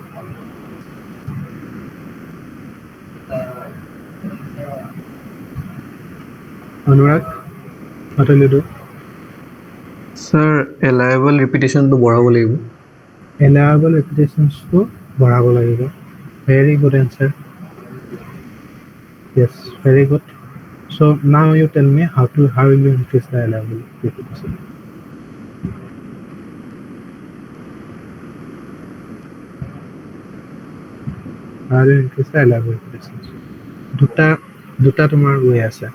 অনুৰাগ হটলিডু Sir, allowable repetition to বঢ়াব লাগিব allowable repetitions to বঢ়াব লাগিব very good answer yes very good so now you tell me how will you increase the allowable repetition how will you increase the allowable repetitions দুটা তোমাৰ way আছে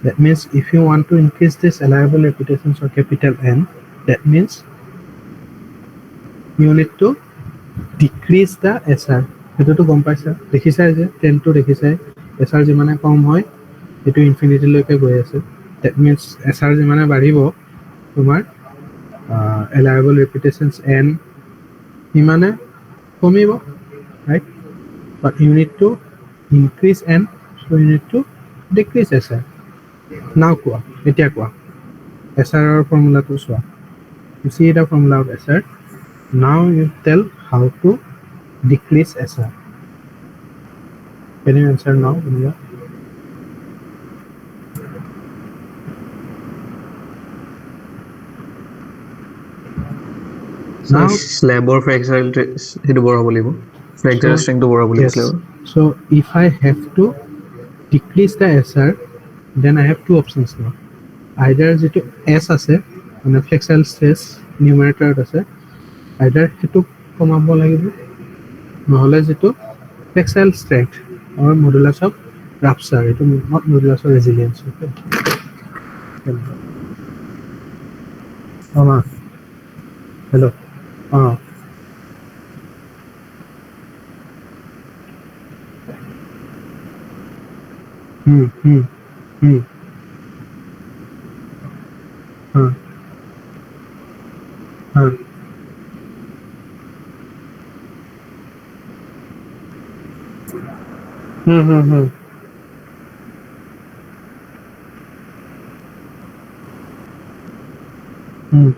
that means if you want to increase this allowable repetitions or capital N that means you need to decrease the SR এটোটো গম পাইছা দেখিছাই যে 10 টো দেখিছাই SR যিমানে কম হয় এটো ইনফিনিটি লৈকে গৈ আছে that means SR যিমানে বাঢ়িব তোমাৰ allowable repetitions N সিমানে কমিব right but you need to increase N so you need to decrease SR now কোৱা এতিয়া কোৱা SR ৰ ফৰ্মুলাটো চোৱা you see the formula of SR now you tell how to decrease SR can you answer now India? Sir, Now slab or fracture সেইটো বঢ়াব লাগিব fracture strength to বঢ়াব লাগিব yes slab so if I have to decrease the SR then I have two options now either যেটো S আছে মানে flexural stress numerator আছে either হেতু কমাব লাগিব নহলে যেটো flexural strength or modulus of rupture এটো not modulus of resilience okay hello hmm hmm hmm huh huh hmm hmm hmm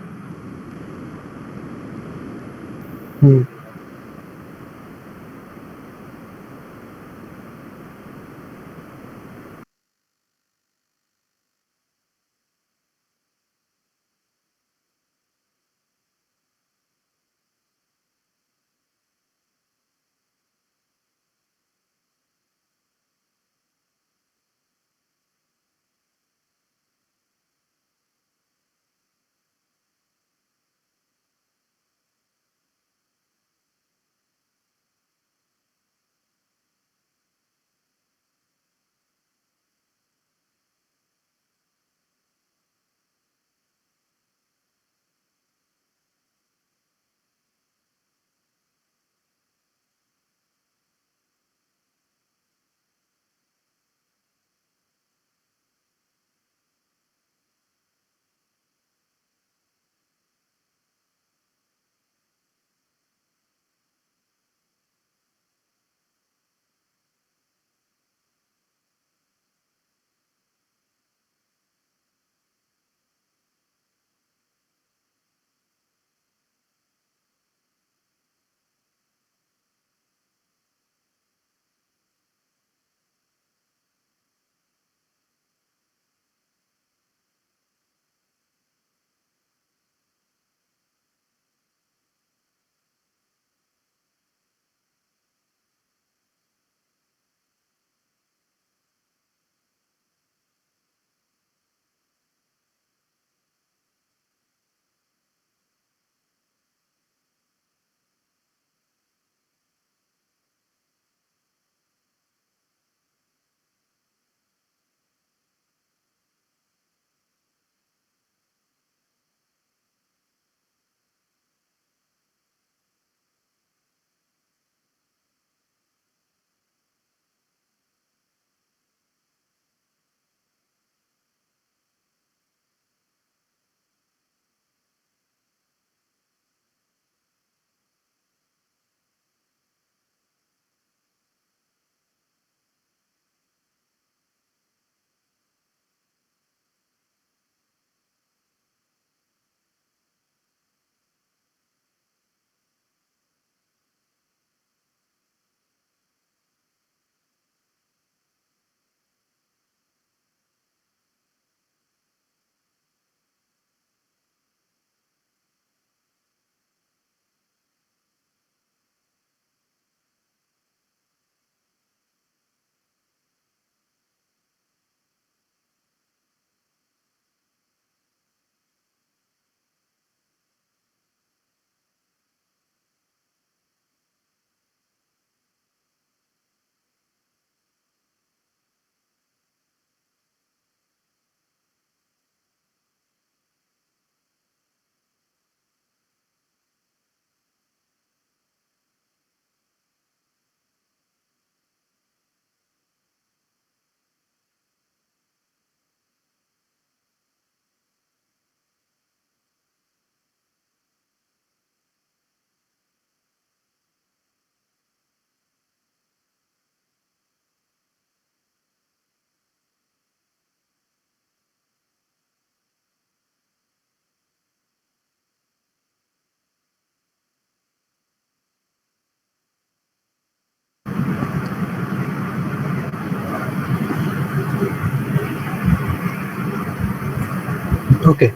Okay.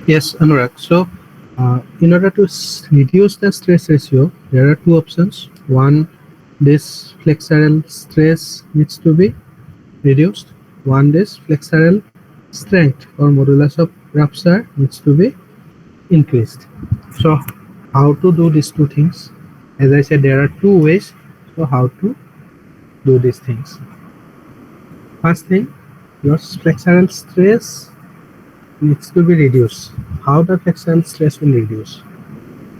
Yes, Anurag. So, in order to reduce the stress ratio, there are two options. One, this flexural stress needs to be reduced. One, this flexural strength or modulus of rupture needs to be increased. So, how to do these two things? As I said, there are two ways. So, how to do these things? First thing, your flexural stress needs to be reduced. How the flexural stress will reduce?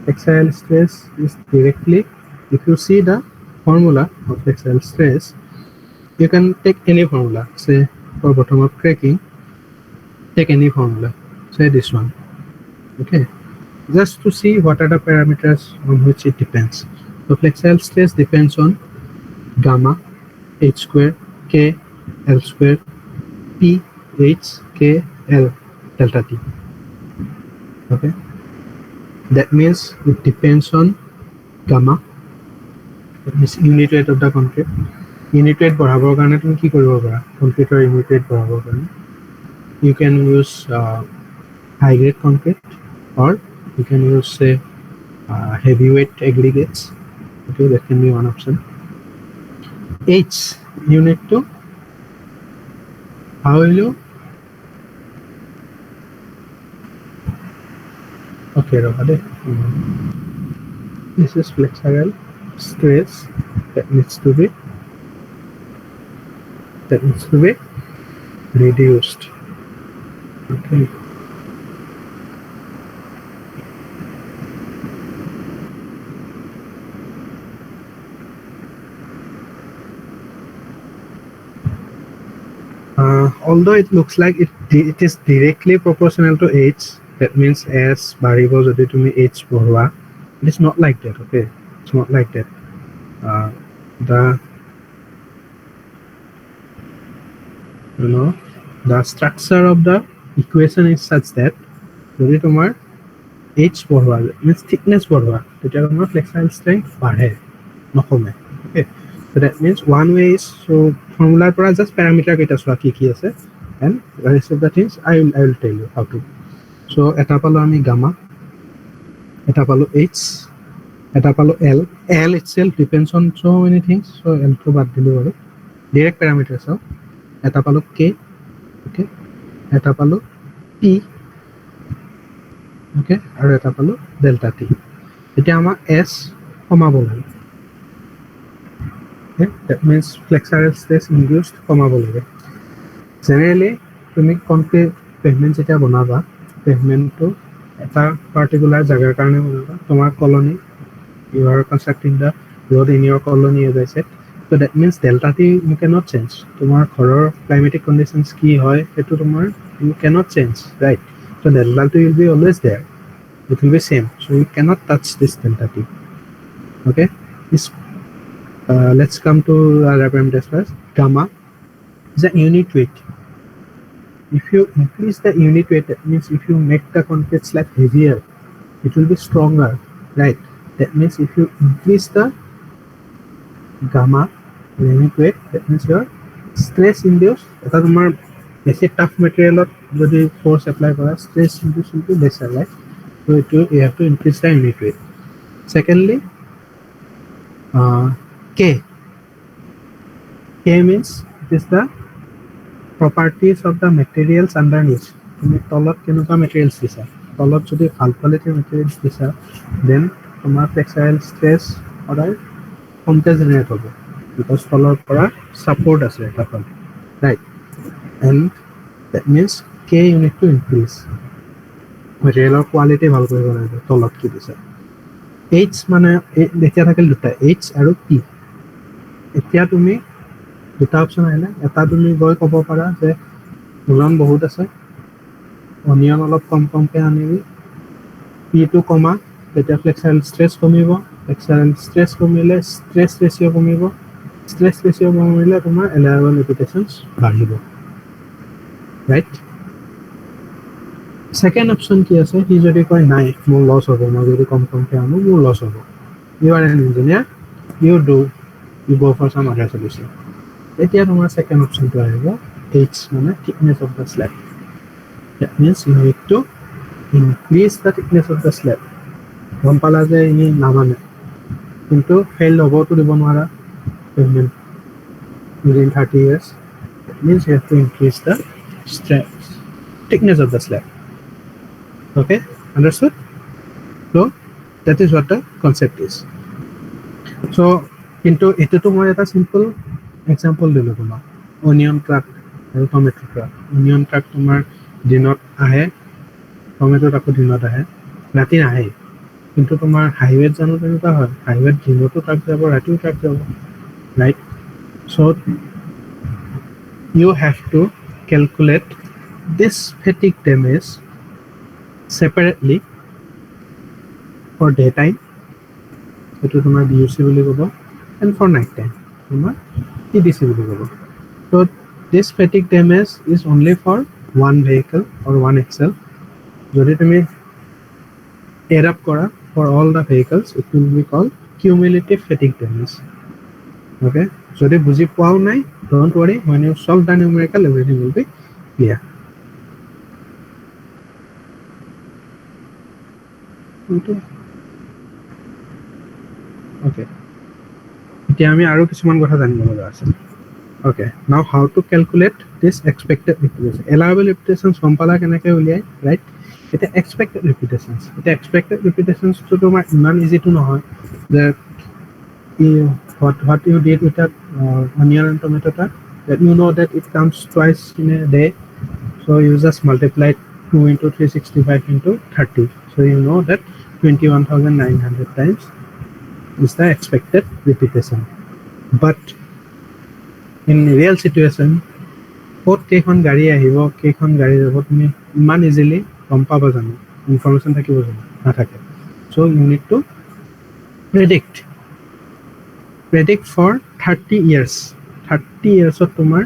Flexural stress is directly, if you see the formula of flexural stress, you can take any formula. Say for bottom up cracking, take any formula. Say this one. Okay. Just to see what are the parameters on which it depends. So flexural stress depends on gamma, h square, k, l square, p, h, k, l, delta t. Okay. That means it depends on gamma, that means unit weight of the concrete. Unit weight বঢ়াবৰ কাৰণে তুমি কি কৰিব পাৰা কনক্ৰিটৰ unit weight বঢ়াবৰ কাৰণে you can use high grade concrete or you can use say heavyweight aggregates. Okay, that can be one option. H, you need to, how will you, okay, this is flexural stress that needs to be reduced. Okay. Although it looks like it is directly proportional to h, that means s বাঢ়িব যদি তুমি h বঢ়োৱা, it is not like that. Okay, it's not like that. The the structure of the equation is such that যদি তোমাৰ h বঢ়োৱা means thickness বঢ়োৱা তেতিয়া তোমাৰ flexural strength বাঢ়ে নকমে. Okay, so that means one way is, so formula পৰা just parameter কেইটা চোৱা কি আছে, and the rest of the things I will tell you how to. So এটা পালো আমি gamma, এটা পালো h, এটা পালো l. L itself depends on so many things, so l to বাদ দিলো আৰু direct parameters চাও. এটা পালো k, okay, এটা পালো p, okay, আৰু এটা পালো delta t. এতিয়া আমাৰ s কমাব লাগে. Okay, that means flexural stress induced কমাব লাগে. Generally তুমি concrete pavement যেতিয়া বনাবা, pavementটো এটা particular জাগাৰ কাৰণে বনাবা. তোমাৰ colony, you are constructing the road in your colony, as I said. So that means delta t you cannot change. Tomar ঘৰৰ climatic conditions কি হয় সেইটো তোমাৰ you cannot change, right? So delta t will be always there. It will be same. So you cannot touch this delta t. Okay. This, let's come to other parameters first. Gamma is the unit weight. If you increase the unit weight, that means if you make the concrete slab heavier, it will be stronger, right? That means if you increase the gamma unit weight, that means your stress induced, এটা তোমাৰ বেছি tough material যদি force apply কৰা, stress induced will be lesser, right? So you have to increase the unit weight. Secondly, K means it is the properties of the materials underneath. তুমি তলত কেনেকুৱা materials দিছা, তলত যদি ভাল quality materials দিছা, then তোমাৰ flexural stress সদায় কমকে জেনেৰেট হ'ব, because তলৰ পৰা support আছে এটা ফালে, right? And that means K you need to increase. Material quality ভাল কৰিব লাগিব তলত কি দিছা. H মানে এতিয়া থাকিল দুটা, H আৰু P. এতিয়া তুমি দুটা অপশ্যন আহিলে, এটা তুমি গৈ ক'ব পাৰা যে ওজন বহুত আছে, অনিয়ন অলপ কমকে আনিবি, পিটো কমা, তেতিয়া ফ্লেক্সাইল ষ্ট্ৰেছ কমিব, ফ্লেক্সাইল ষ্ট্ৰেছ কমিলে ষ্ট্ৰেছ ৰেচিঅ' কমিব, ষ্ট্ৰেছ ৰেচিঅ' কমিলে তোমাৰ এলাইবল ৰেপিটেশ্যনছ বাঢ়িব, ৰাইট? ছেকেণ্ড অপশ্যন কি আছে, সি যদি কয় নাই মোৰ লছ হ'ব, মই যদি কমকে আনো মোৰ লছ হ'ব, you are an engineer, you go for some other solution. এতিয়া তোমাৰ ছেকেণ্ড অপশ্যনটো আহিব, এইচ মানে thickness of the slave. That means you need to increase the thickness of the slab. গম পালা যে ই নামানে কিন্তু ফেইল হ'বতো দিব নোৱাৰা pavement within 30 years. That means you have to increase the thickness of the slab. Okay, understood? So that is what the concept is. So কিন্তু এটোতো মই এটা সিম্পল এক্সাম্পল দিলোঁ তোমাক অনিয়ন ট্ৰাক আৰু টমেটো ট্ৰাক অনিয়ন ট্ৰাক তোমাৰ দিনত আহে টমেটোত আকৌ দিনত আহে ৰাতি নাহে কিন্তু তোমাৰ হাইৱেত জানো তেনেকুৱা হয় হাইৱেত দিনতো ট্ৰাক যাব ৰাতিও ট্ৰাক যাব right so' you have to calculate this fatigue damage separately for daytime এইটো তোমাৰ BUC বুলি ক'ব and for night time তোমাৰ TDC বুলি ক'ব so this fatigue damage is only for one vehicle or one axle যদি তুমি add up কৰা for all the vehicles it will be called cumulative fatigue damage okay যদি বুজি পোৱাও নাই don't worry when you solve the numerical everything will be clear okay এতিয়া আমি আৰু কিছুমান কথা জানিব লগা আছে okay now how to calculate this expected repetition allowable repetitions গম পালা কেনেকৈ উলিয়াই right এটা expected repetitions এটা expected repetitions তো তোমাৰ ইমান ইজি তো নহয় যে what you did with that onion and tomato that you know that it comes twice in a day so you just multiply 2 into 365 into 30 so you know that 21,900 times is the expected repetition but in real situation ক'ত কেইখন গাড়ী আহিব কেইখন গাড়ী যাব তুমি ইমান easily গম পাবা জানো ইনফৰমেশ্যন থাকিব জানো নাথাকে so you need to predict for 30 years 30 years of tomar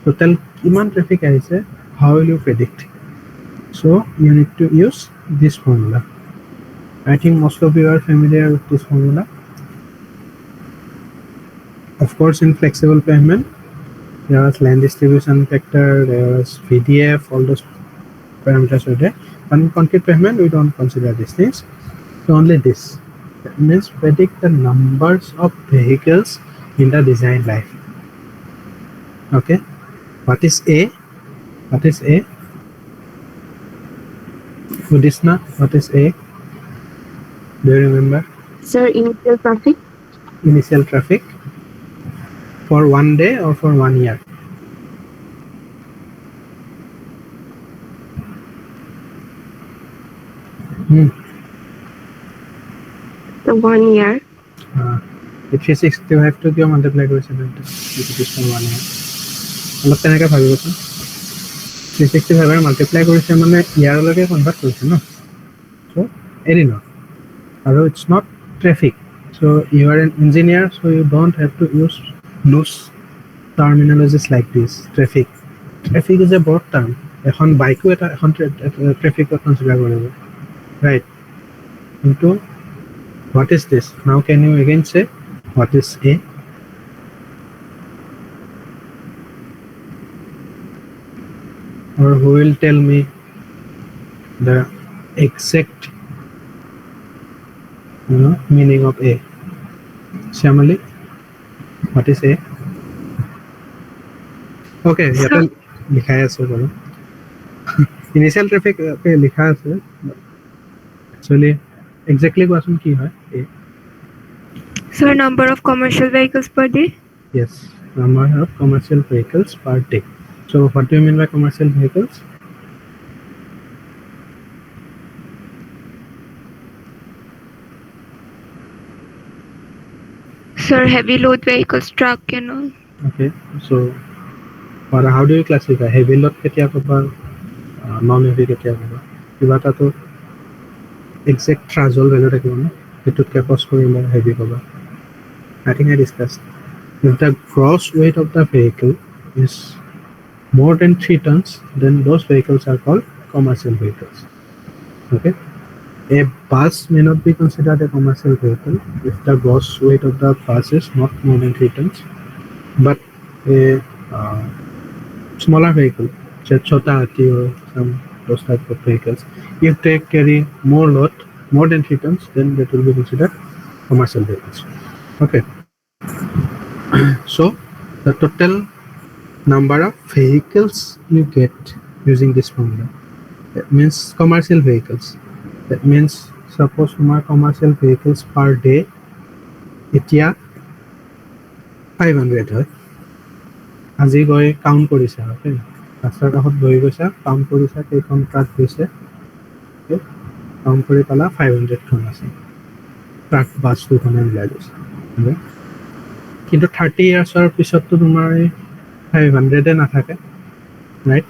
total kiman traffic ahise how will you predict so you need to use this formula I think most of you are familiar with this formula of course in flexible pavement there was land distribution factor there was VDF all those parameters are there but in concrete pavement we don't consider these things so only this that means predict the numbers of vehicles in the design life okay what is A Udisna what is A do you remember Sir, initial traffic. for one day or for 1 year The 1 year. the 365 to কিয় multiply কৰিছে তেন্তে if it is for 1 year অলপ তেনেকৈ ভাবিবচোন 365 এৰ multiply কৰিছে মানে ইয়াৰলৈকে convert কৰিছে ন so এদিনত আৰু it's not traffic so you are an engineer so you don't have to use loose terminologies like this traffic is a broad term এখন বাইকো এটা এখন ট্ৰেফিকত কনসিডাৰ কৰিব right into what is this now can you again say what is A or who will tell me the exact meaning of A Shamali what is A okay ইয়াতে লিখাই আছে বাৰু initial traffic লিখা আছে actually exactly কোৱাচোন কি হয় A Sir, number of commercial vehicles per day. yes number of commercial vehicles per day so what do you mean by commercial vehicles Sir, heavy load vehicles, truck and all. okay so or how do you classify heavy load কেতিয়া কবা non heavy কেতিয়া কবা কিবা তাতো exact threshold value থাকিব না এটুটকে cross কৰিলে heavy কবা I think I discussed if the gross weight of the vehicle is more than 3 tons then those vehicles are called commercial vehicles okay a bus may not be considered a commercial vehicle if the gross weight of the bus is not more than 3 tons but a smaller vehicle chota hati or some those type of vehicles. If they carry more load, more than 3 tons, then that will be considered commercial vehicles. Okay. So the total number of vehicles you get using this formula, that means commercial vehicles. That means suppose তোমাৰ commercial vehicles per day এতিয়া 500 হয়, আজি গৈ count কৰিছা, okay, ৰাস্তাৰ কাষত বহি গৈছা, কাউণ্ট কৰিছা কেইখন ট্ৰাক গৈছে, কাউণ্ট কৰি পালা 500খন আছে, ট্ৰাক বাছ দুখনে মিলাই গৈছে, কিন্তু 30 ইয়াৰ্ছৰ পিছততো তোমাৰ 500 নাথাকে, ৰাইট?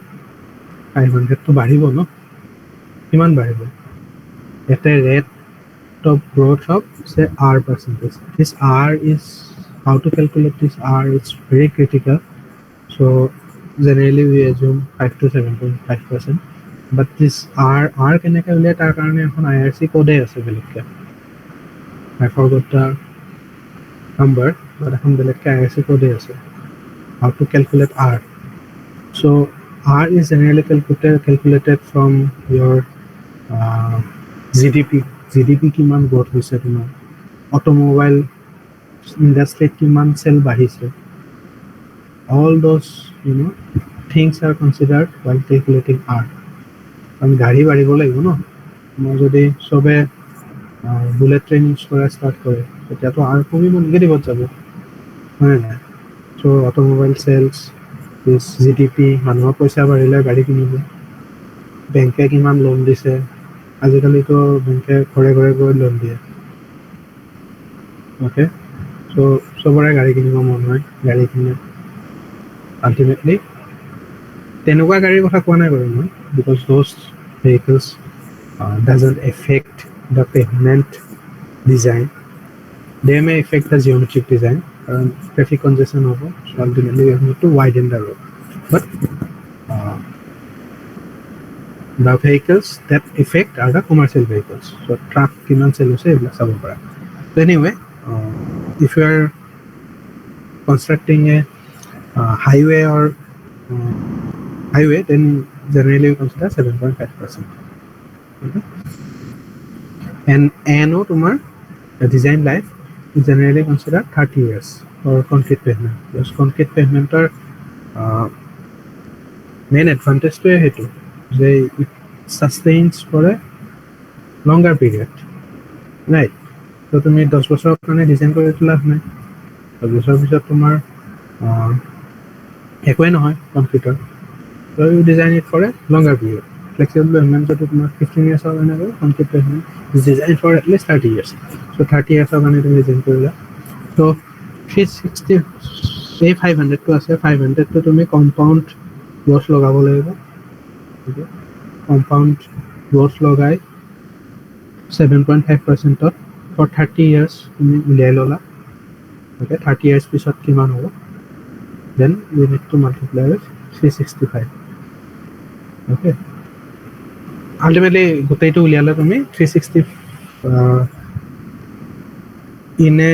500টো বাঢ়িব ন, কিমান বাঢ়িব? এটা rate of growth of say R percentage. This R is how to calculate this R is very critical. So generally we assume 5 to 7.5%. But this R can calculate our IRC code as a I forgot the number, but IRC code as how to calculate R. So R is generally calculated from your GDP কিমান growth হৈছে, তোমাৰ automobile ইণ্ডাষ্ট্ৰীত কিমান চেল বাঢ়িছে, all those things are considered while calculating R. কাৰণ গাড়ী বাঢ়িব লাগিব ন, মই যদি চবে বুলেট ট্ৰেইন ইউজ কৰা ষ্টাৰ্ট কৰে তেতিয়াতো R কমিব, নিগেটিভত যাব, হয় নাই? চ' অটোমোবাইল চেলছ ইজ GDP, মানুহৰ পইচা বাঢ়িলে গাড়ী কিনিব, বেংকে কিমান লোন দিছে, আজিকালিতো বেংকে ঘৰে ঘৰে গৈ লোন দিয়ে, অ'কে, চ' চবৰে গাড়ী কিনিব মন হয়, গাড়ী কিনে আল্টিমেটলি তেনেকুৱা গাড়ীৰ কথা কোৱা নাই বাৰু মই, because those vehicles doesn't affect the pavement design, they may affect the geometric design, কাৰণ ট্ৰেফিক কনজেশ্যন হ'ব, so' ultimately we have to widen the road, but the vehicles that affect are the commercial vehicles. So truck কিমান চেল হৈছে এইবিলাক চাব পাৰা. So anyway, if you are constructing a highway or highway, then generally we consider 7.5%. Okay? And ANO তোমাৰ design life is generally considered 30 years for concrete pavement. Because concrete pavement main advantage to সেইটো যে it sustains for a longer period, right? So তুমি 10 বছৰৰ কাৰণে design কৰি লাভ নাই, 10 বছৰৰ পিছত তোমাৰ একোৱেই নহয় কনক্ৰিটৰ, so you design it for a longer period. Flexible pavement যদি তোমাৰ 15 yearsৰ কাৰণে গ'ল, concrete pavement is designed for at least 30 years. So 30 yearsৰ কাৰণে তুমি ডিজাইন কৰিলা, so 360 এই 500টো আছে, 500টো তুমি কম্পাউণ্ড ৱৰ্ছ লগাব লাগিব, কম্পাউণ্ড ৱৰ্ছ লগাই 7.5%ত for 30 years তুমি উলিয়াই ল'লা, okay, 30 years পিছত কিমান হ'ব, then you need to multiply with 365, okay, ultimately গোটেইটো উলিয়ালে তুমি 360 in a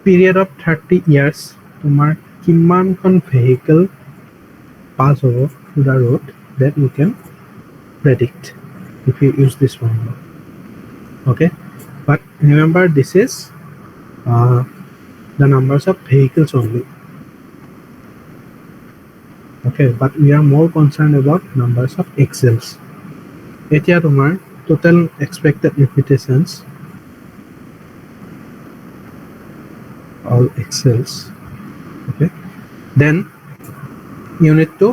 period of 30 years তোমাৰ কিমানখন ভেহিকল পাছ হ'ব to the road, that you can predict if you use this formula, okay? But remember, this is the numbers of vehicles only, okay? But we are more concerned about numbers of axles. এতিয়া তোমাৰ total expected repetitions, all axles, okay? Then you need to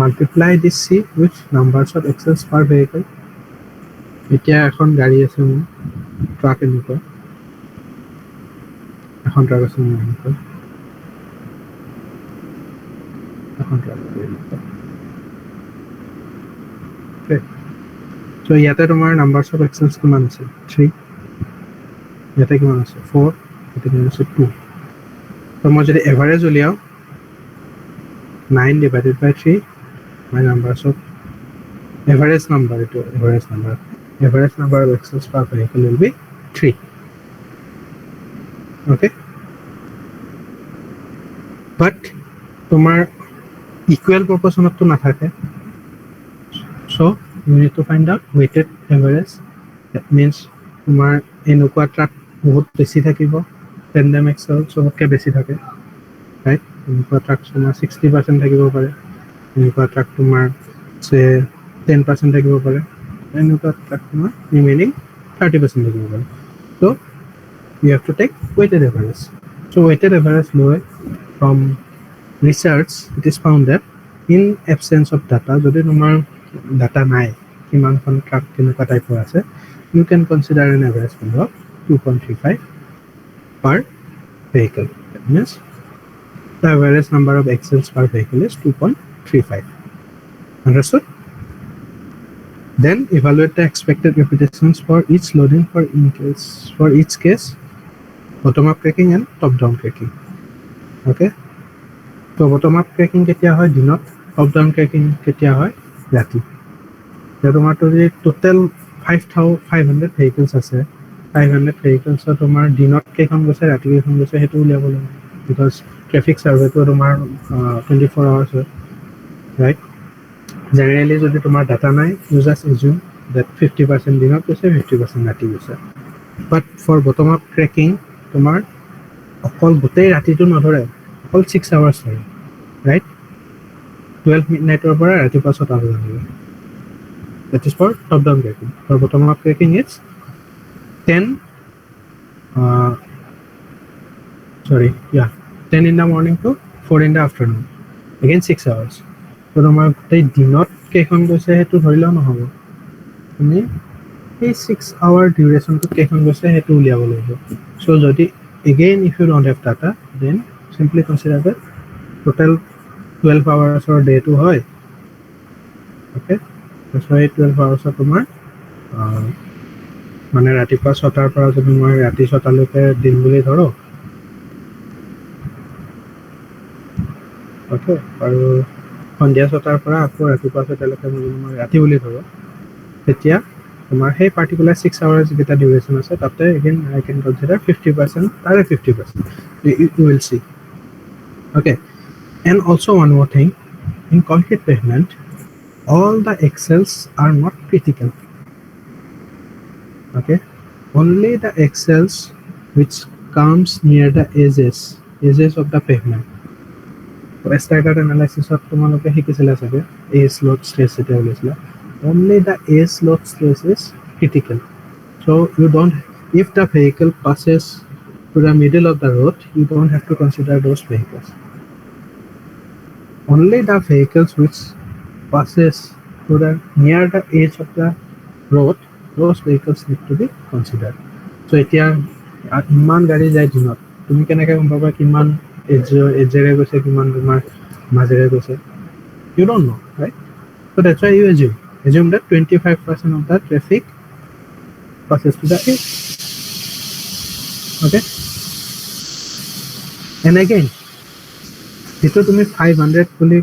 multiply this C with numbers of axles per vehicle. এতিয়া এখন গাড়ী আছে মোৰ, truck এনেকুৱা, এখন truck আছে মোৰ এনেকুৱা, এখন ট্ৰাক এনেকুৱা, okay? So ইয়াতে তোমাৰ numbers of axles কিমান আছে? 3, ইয়াতে কিমান আছে? 4, ইয়াতে কিমান আছে? 2. So মই যদি এভাৰেজ উলিয়াওঁ 9 divided by 3, my numbers of average number, average number of axles per vehicle will be 3, okay? But তোমাৰ equal proportion to নাথাকে, so you need to find out weighted average. That means তোমাৰ এনেকুৱা truck বহুত বেছি থাকিব, tandem Excel চবতকৈ বেছি থাকে, ৰাইট? এনেকুৱা ট্ৰাক তোমাৰ 60% থাকিব পাৰে, এনেকুৱা ট্ৰাক তোমাৰ 10% থাকিব পাৰে, এনেকুৱা ট্ৰাক তোমাৰ ৰিমেইনিং 30% থাকিব পাৰে. So you have to take weighted average. So weighted average লৈ from research it is found that in absence of data, যদি তোমাৰ ডাটা নাই কিমানখন ট্ৰাক কেনেকুৱা টাইপৰ আছে, you can consider an average value of 2.35 per vehicle. That means the average number of axles per vehicle is 2.35. Understood? Then evaluate the expected repetitions for each loading for each case, bottom-up cracking and top-down cracking. Okay? So bottom-up cracking কেতিয়া হয় দিনত, top-down cracking কেতিয়া হয় ৰাতি. তোমাৰ যদি টোটেল 500 vehicles আছে, 500 ভেহিকলছৰ তোমাৰ দিনত কেইখন গৈছে ৰাতি কেইখন গৈছে সেইটো উলিয়াব লাগিব, বিকজ ট্ৰেফিক ছাৰ্ভেটো তোমাৰ 24 hours হয়, ৰাইট? জেনেৰেলি যদি তোমাৰ ডাটা নাই, ইউ জাষ্ট এজিউম that 50% দিনত গৈছে, 50% ৰাতি গৈছে. But for bottom up trekking তোমাৰ অকল গোটেই ৰাতিটো নধৰে, অকল 6 hours ধৰে, ৰাইট? 12 midnighতৰ পৰা ৰাতিপুৱা 6টা বজালৈকে. That is for top-down cracking. For bottom-up cracking, it's 10 in the morning to 4 in the afternoon. Again 6 hours. So তোমাৰ গোটেই দিনত কেইখন গৈছে সেইটো ধৰিলেও নহ'ব, তুমি এই 6 hour ডিউৰেশ্যনটোত কেইখন গৈছে সেইটো উলিয়াব লাগিব. So যদি again if you don't have data, then simply consider that total 12 hours or day to হয়. Okay? So এই 12 hours তোমাৰ মানে ৰাতিপুৱা 6টাৰ পৰা যদি মই ৰাতি 6টালৈকে দিন বুলি ধৰোঁ, অ'কে, আৰু সন্ধিয়া 6টাৰ পৰা আকৌ ৰাতিপুৱা 6টালৈকে যদি মই ৰাতি বুলি ধৰোঁ, তেতিয়া তোমাৰ সেই পাৰ্টিকুলাৰ 6 hours যেইটা ডিউৰেশ্যন আছে তাতে এগেইন আই কেন কনচিডাৰ 50%, তাৰে 50%. You will see. Okay, and also one more thing, in concrete pavement, all the axles are not critical. Okay, only the axles which comes near the edges of the pavement. So staggered analysis of তোমালোকে শিকিছিলা চাগে, edge load stress এটা ওলাইছিলা. Only the edge load stress is critical. So you don't, if the vehicle passes to the middle of the road, you don't have to consider those vehicles. Only the vehicles which passes to the near the edge of the road, those vehicles need to be considered. So এতিয়া ইমান গাড়ী যায় দিনত, তুমি কেনেকৈ গম পাবা কিমান এজেৰে গৈছে কিমান তোমাৰ মাজেৰে গৈছে? You don't know, right? So that's why you assume that 25% of the traffic passes to the edge. Okay? And again, যিটো তুমি 500 বুলি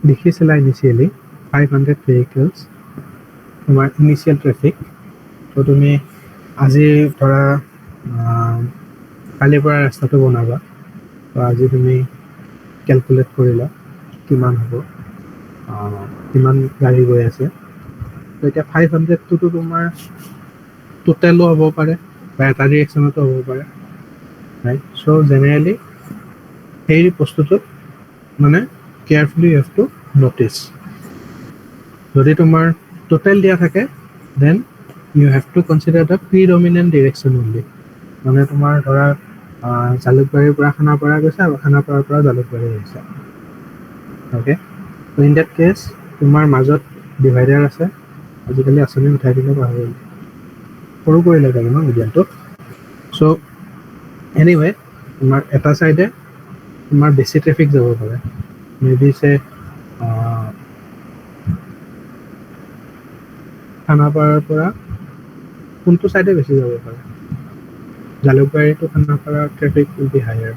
লিখিছিলা ইনিচিয়েলি, 500 vehicles তোমাৰ ইনিচিয়েল ট্ৰেফিক, তো তুমি আজি ধৰা কালিৰ পৰা ৰাস্তাটো বনাবা, তো আজি তুমি কেলকুলেট কৰিলা কিমান হ'ব, কিমান গাড়ী গৈ আছে, তো এতিয়া 500টোতো তোমাৰ টোটেলো হ'ব পাৰে বা এটা ডিৰেকশ্যনতো হ'ব পাৰে, ৰাইট? চ' জেনেৰেলি সেই বস্তুটোত মানে carefully you have to notice. যদি তোমাৰ টোটেল দিয়া থাকে, then you have to consider the predominant direction only. মানে তোমাৰ ধৰা জালুকবাৰীৰ পৰা খানাপাৰা গৈছে আৰু খানাপাৰাৰ পৰা জালুকবাৰী আহিছে, অ'কে? ত' ইন ডেট কেছ তোমাৰ মাজত ডিভাইডাৰ আছে, আজিকালি আঁচনি উঠাই দিলে পাহৰিলে, সৰু কৰিলে চাগে ন মিডিয়ামটো. চ' এনিৱে তোমাৰ এটা চাইডে তোমাৰ বেছি ট্ৰেফিক যাব পাৰে, মেবি চে খানাপাৰাৰ পৰা কোনটো চাইডে বেছি যাব পাৰে, Jalukbari to Khanapara traffic will be higher,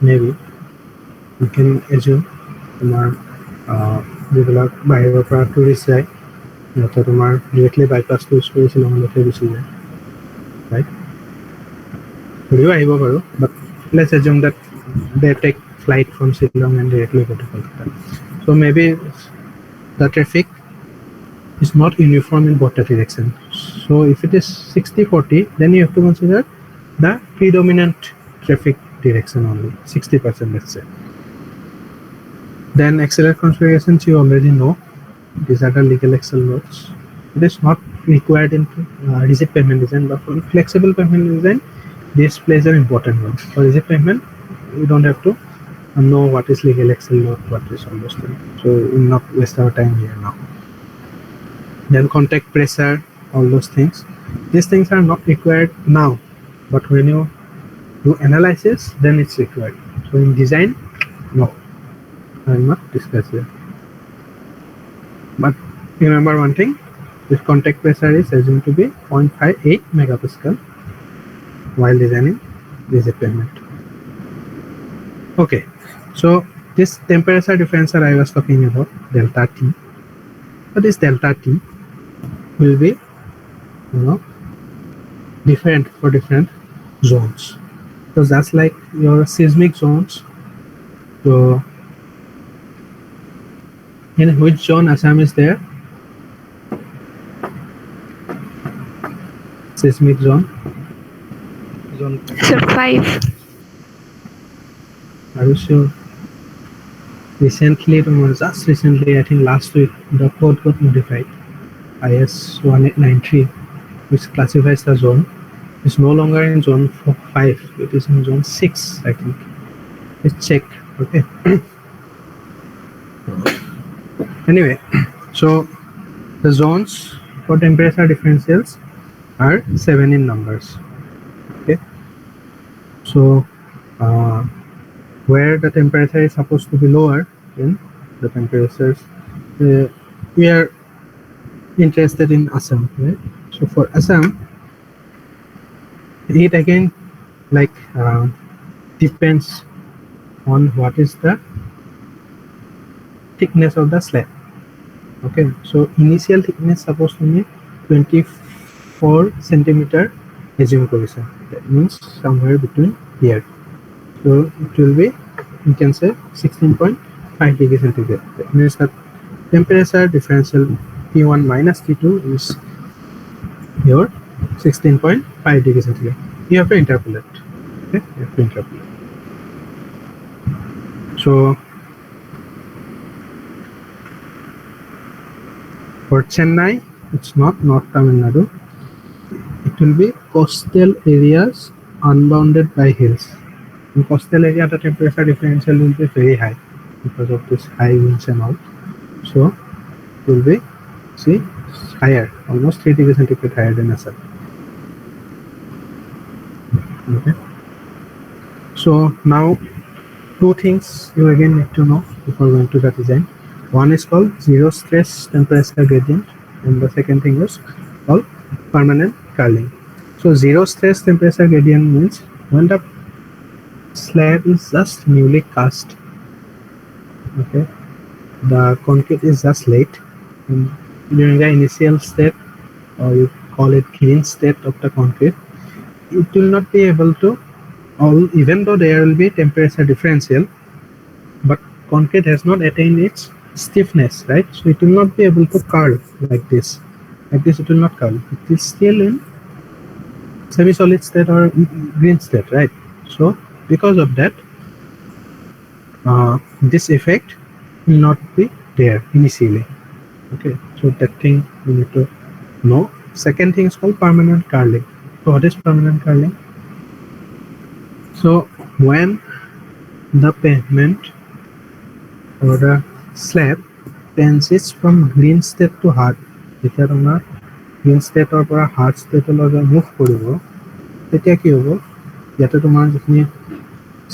maybe you can assume তোমাৰ যিবিলাক বাহিৰৰ পৰা টুৰিষ্ট যায় সিহঁতে তোমাৰ ডিৰেক্টলি বাইপাছটো ইউজ কৰি শ্বিলঙলৈকে গুচি যায়, ৰাইট? ঘূৰিও আহিব পাৰোঁ, but let's assume that they take flight from Shillong and directly go to Kolkata. So maybe the traffic is not uniform in both the directions. So if it is 60-40, then you have to consider the predominant traffic direction only, 60%, let's say. Then accelerator configurations you already know. These are the legal axle loads. It is not required in rigid pavement design, but for flexible pavement design, this plays an important role. For rigid pavement, you don't have to know what is legal axle load, what is all those things. So we will not waste our time here now. Then contact pressure, all those things. These things are not required now, but when you do analysis, then it's required. So in design, no, I will not discuss here. But remember one thing, this contact pressure is assumed to be 0.58 megapascal while designing rigid pavement. Okay, so this temperature differential I was talking about, delta T. So this delta T will be, different for different zones. So that's like your seismic zones. So in which zone Assam is there? Seismic zone. Zone. Sir, 5. Are you sure? Recently, just recently, I think last week, the code got modified. IS 1893, which classifies the zone, is no longer in zone 5. It is in zone 6, I think. Let's check. Okay. Anyway, so the zones for temperature differentials are 7 in numbers. Okay. So where the temperature is supposed to be lower in the temperatures, we are interested in Assam, right? So for Assam, it again like depends on what is the thickness of the slab. Okay, so initial thickness supposed to be 24 centimeter assume position. That means somewhere between here. So it will be, you can say 16.5 degrees centigrade. That means that temperature differential T1 minus T2 is your 16.5 degrees centigrade. You have to interpolate. Okay, you have to interpolate. So for Chennai, it's not North Tamil Nadu. It will be coastal areas unbounded by hills. In coastal area, the temperature differential will be very high because of this high winds and all. So it will be, see, higher, almost 3 degrees centigrade higher than Assam. Okay. So now, two things you again need to know before going to the design. One is called zero stress temperature gradient, and the second thing is called permanent curling. So zero stress temperature gradient means when the slab is just newly cast, okay, the concrete is just laid, and during the initial state, or you call it green state of the concrete, it will not be able to, even though there will be temperature differential, but concrete has not attained its stiffness, right? So it will not be able to curl like this. Like this, it will not curl. It is still in semi-solid state or green state, right? So because of that, this effect will not be there initially. Okay, so that thing you need to know. Second thing is called permanent curling. So what is permanent curling? So when the pavement or the slab transits from green state to hard, যেতিয়া তোমাৰ green ষ্টেটৰ পৰা hard ষ্টেটলৈ move কৰিব, তেতিয়া কি হ'ব, ইয়াতে তোমাৰ যিখিনি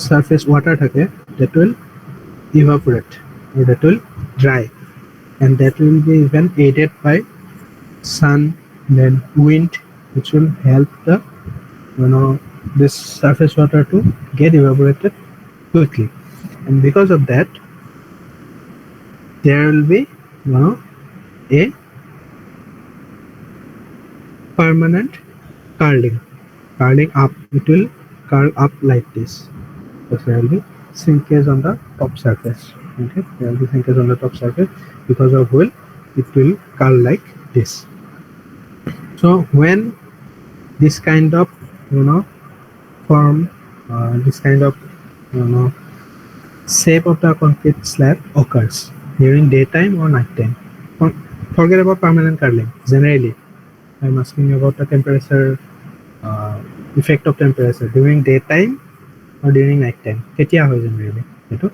সাৰফেস water থাকে, that will evaporate or that will dry, and that will be even aided by sun, then wind, which will help the this surface water to get evaporated quickly. And because of that, there will be a permanent curling up. It will curl up like this. So there will be shrinkage on the top surface. Okay, there will be shrinkage on the top surface, because of which it will curl like this. So when this kind of form, this kind of shape of the concrete slab occurs during daytime or nighttime. Forget about permanent curling. Generally, I'm asking about the temperature, effect of temperature during daytime or during nighttime. কেতিয়া হয় generally এটো?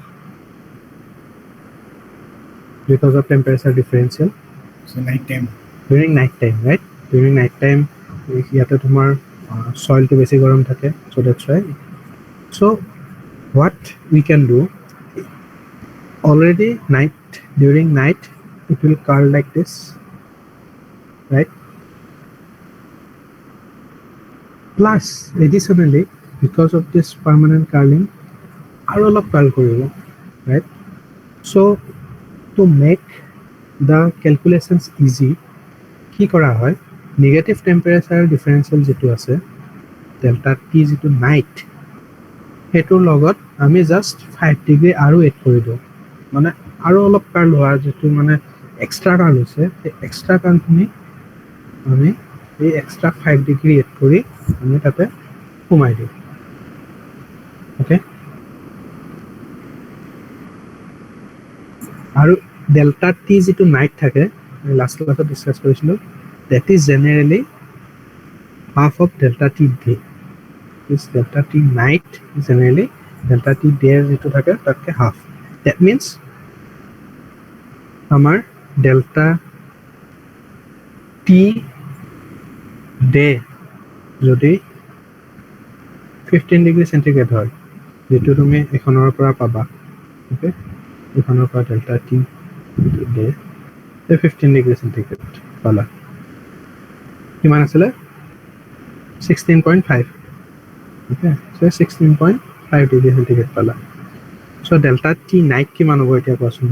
Because of temperature differential. So night time. During nighttime, right? During nighttime, ইয়াতে তোমাৰ soil to বেছি গৰম থাকে, so that's why. So what we can do, already during night it will curl like this, right? Plus additionally, because of this permanent curling আৰু অলপ curl কৰিব, right? So to make the calculations easy, কি কৰা হয়, negative temperature differential যেটো আছে delta T যেটো night, হেটোৰ লগত আমি জাস্ট 5 ডিগ্ৰী আৰু এড কৰি দিওঁ, মানে আৰু অলপ কাৰ্ল হোৱা যেটো মানে এক্সট্ৰা কাৰ্ল হৈছে, এই এক্সট্ৰা কাৰ্লখিনি আমি এই এক্সট্ৰা 5 ডিগ্ৰী এড কৰি আমি তাতে সোমাই দিওঁ। ওকে, আৰু ডেল্টা টি যেটো নাইট থাকে, লাষ্ট ক্লাছত ডিসকাস কৰিছিলোঁ, that is generally half of delta T day. This delta T night is generally delta T day যেটো থাকে তাতকে half. That means আমাৰ delta T day যদি 15 ডিগ্ৰী সেন্টিগ্ৰেড হয়, যেটো তুমি এখনৰ পৰা পাবা, ওকে, এখনৰ পৰা delta T day 15 ডিগ্ৰী সেন্টিগ্ৰেড পালা, কিমান আছিলে 16.5, okay, so 16.5 ডিগ্ৰী সেন্টিগ্ৰেড পালা। So delta T night কিমান হ'ব এতিয়া কোৱাচোন?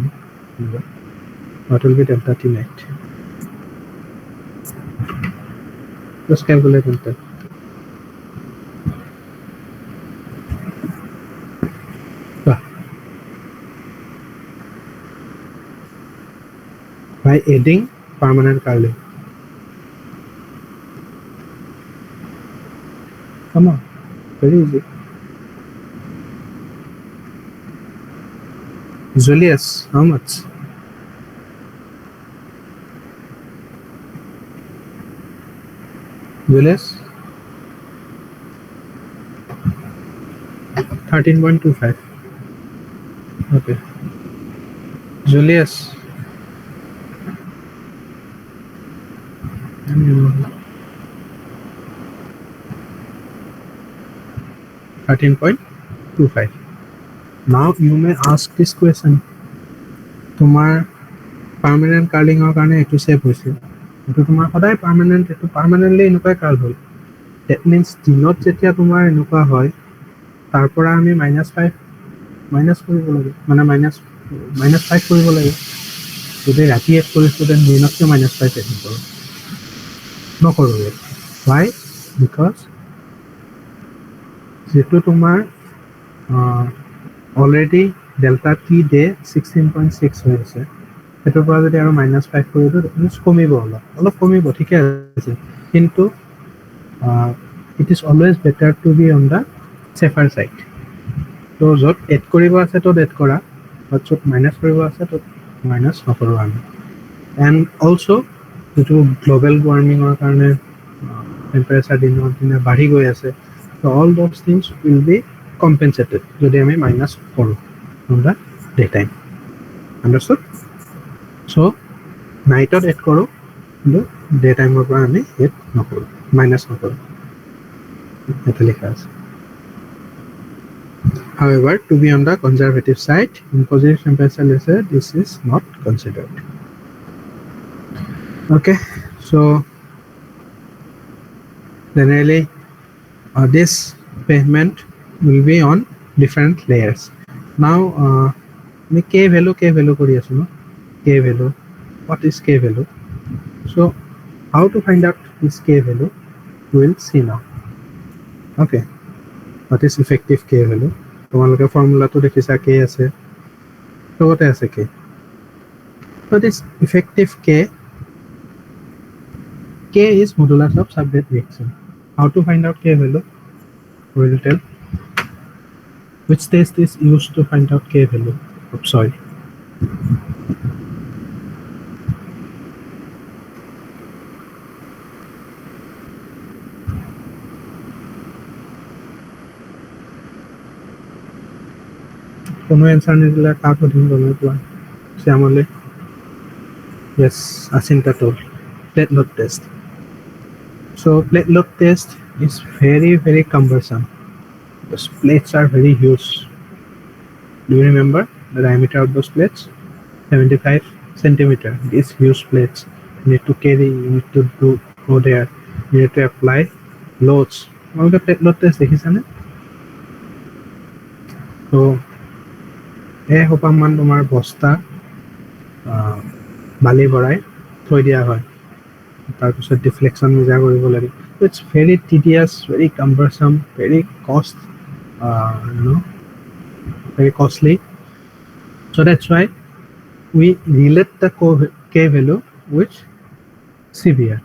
What will be delta T night? Just calculate it. By adding permanent curling. Come on, very easy. Julius, how much? Julius? 13.25. Okay. Julius. 13.25. Now you may ask this question. তোমাৰ permanent কার্লিংৰ কাৰণে এটো save হৈছে, এটো তোমাৰ সদায় permanent, এটো permanently এনেকুৱা curl হ'ল। দ্যাট মিন্স দিনত যেতিয়া তোমাৰ এনেকুৱা হয়, তাৰ পৰা আমি -5 মাইনাস কৰিব লাগে, মানে -5 কৰিব লাগে। যদি ৰাতি এড কৰিছো দেন দিনতকে -5 এড কৰোঁ, নকৰোঁ। Why? Because যেটো তোমাৰ অলৰেডি ডেল্টা টি ডে 16.6 হৈ আছে, সেটোৰ পৰা যদি আৰু -5 কৰি দিওঁ, কমিব, অলপ কমিব, ঠিকে আছে, কিন্তু it is always better to be on the safer side. তো য'ত এড কৰিব আছে ত'ত এড কৰা, বাট য'ত মাইনাছ কৰিব আছে ত'ত মাইনাছ নকৰোঁ আমি। এণ্ড অলছ' যিটো গ্ল'বেল ৱাৰ্মিঙৰ কাৰণে টেম্পাৰেচাৰ দিনৰ দিনে বাঢ়ি গৈ আছে, ত' all those things will be compensated যদি আমি মাইনাছ কৰোঁ on the day time. Understood? So' নাইটত এড কৰোঁ, কিন্তু ডে টাইমৰ পৰা আমি এড নকৰোঁ, মাইনাছ নকৰোঁ, এটা লিখা আছে। However, to be on the conservative side, in positive temperature laser, this is not considered. Okay, so generally this pavement will be on different layers. Now, me K value kori asu no? K value. What is K value? So, how to find out this K value? We will see now. Okay. What is effective K value? তোমালোকে ফর্মুলাটো দেখিছা, K আছে, তো কত আছে K? So this effective K is modulus of subgrade reaction. How to find out K value? We will tell. Which test is used to find out K value of soil? কোনো answer নিদিলে কাক সুধিম গমে পোৱা শ্যামলে yes Asinta told plate load test. So plate load test is very cumbersome. The plates are very huge. Do you remember the diameter of those plates? 75 centimeter. These huge plates you need to carry, you need to go there, you need to apply loads. All the plate load test দেখিছানে? So সোপামান তোমাৰ বস্তা বালি ভৰাই থৈ দিয়া হয় তাৰপিছত ডিফ্লেকশ্যন measure কৰিব লাগে it's very tedious very cumbersome very very costly. So that's why we relate the K value with CBR.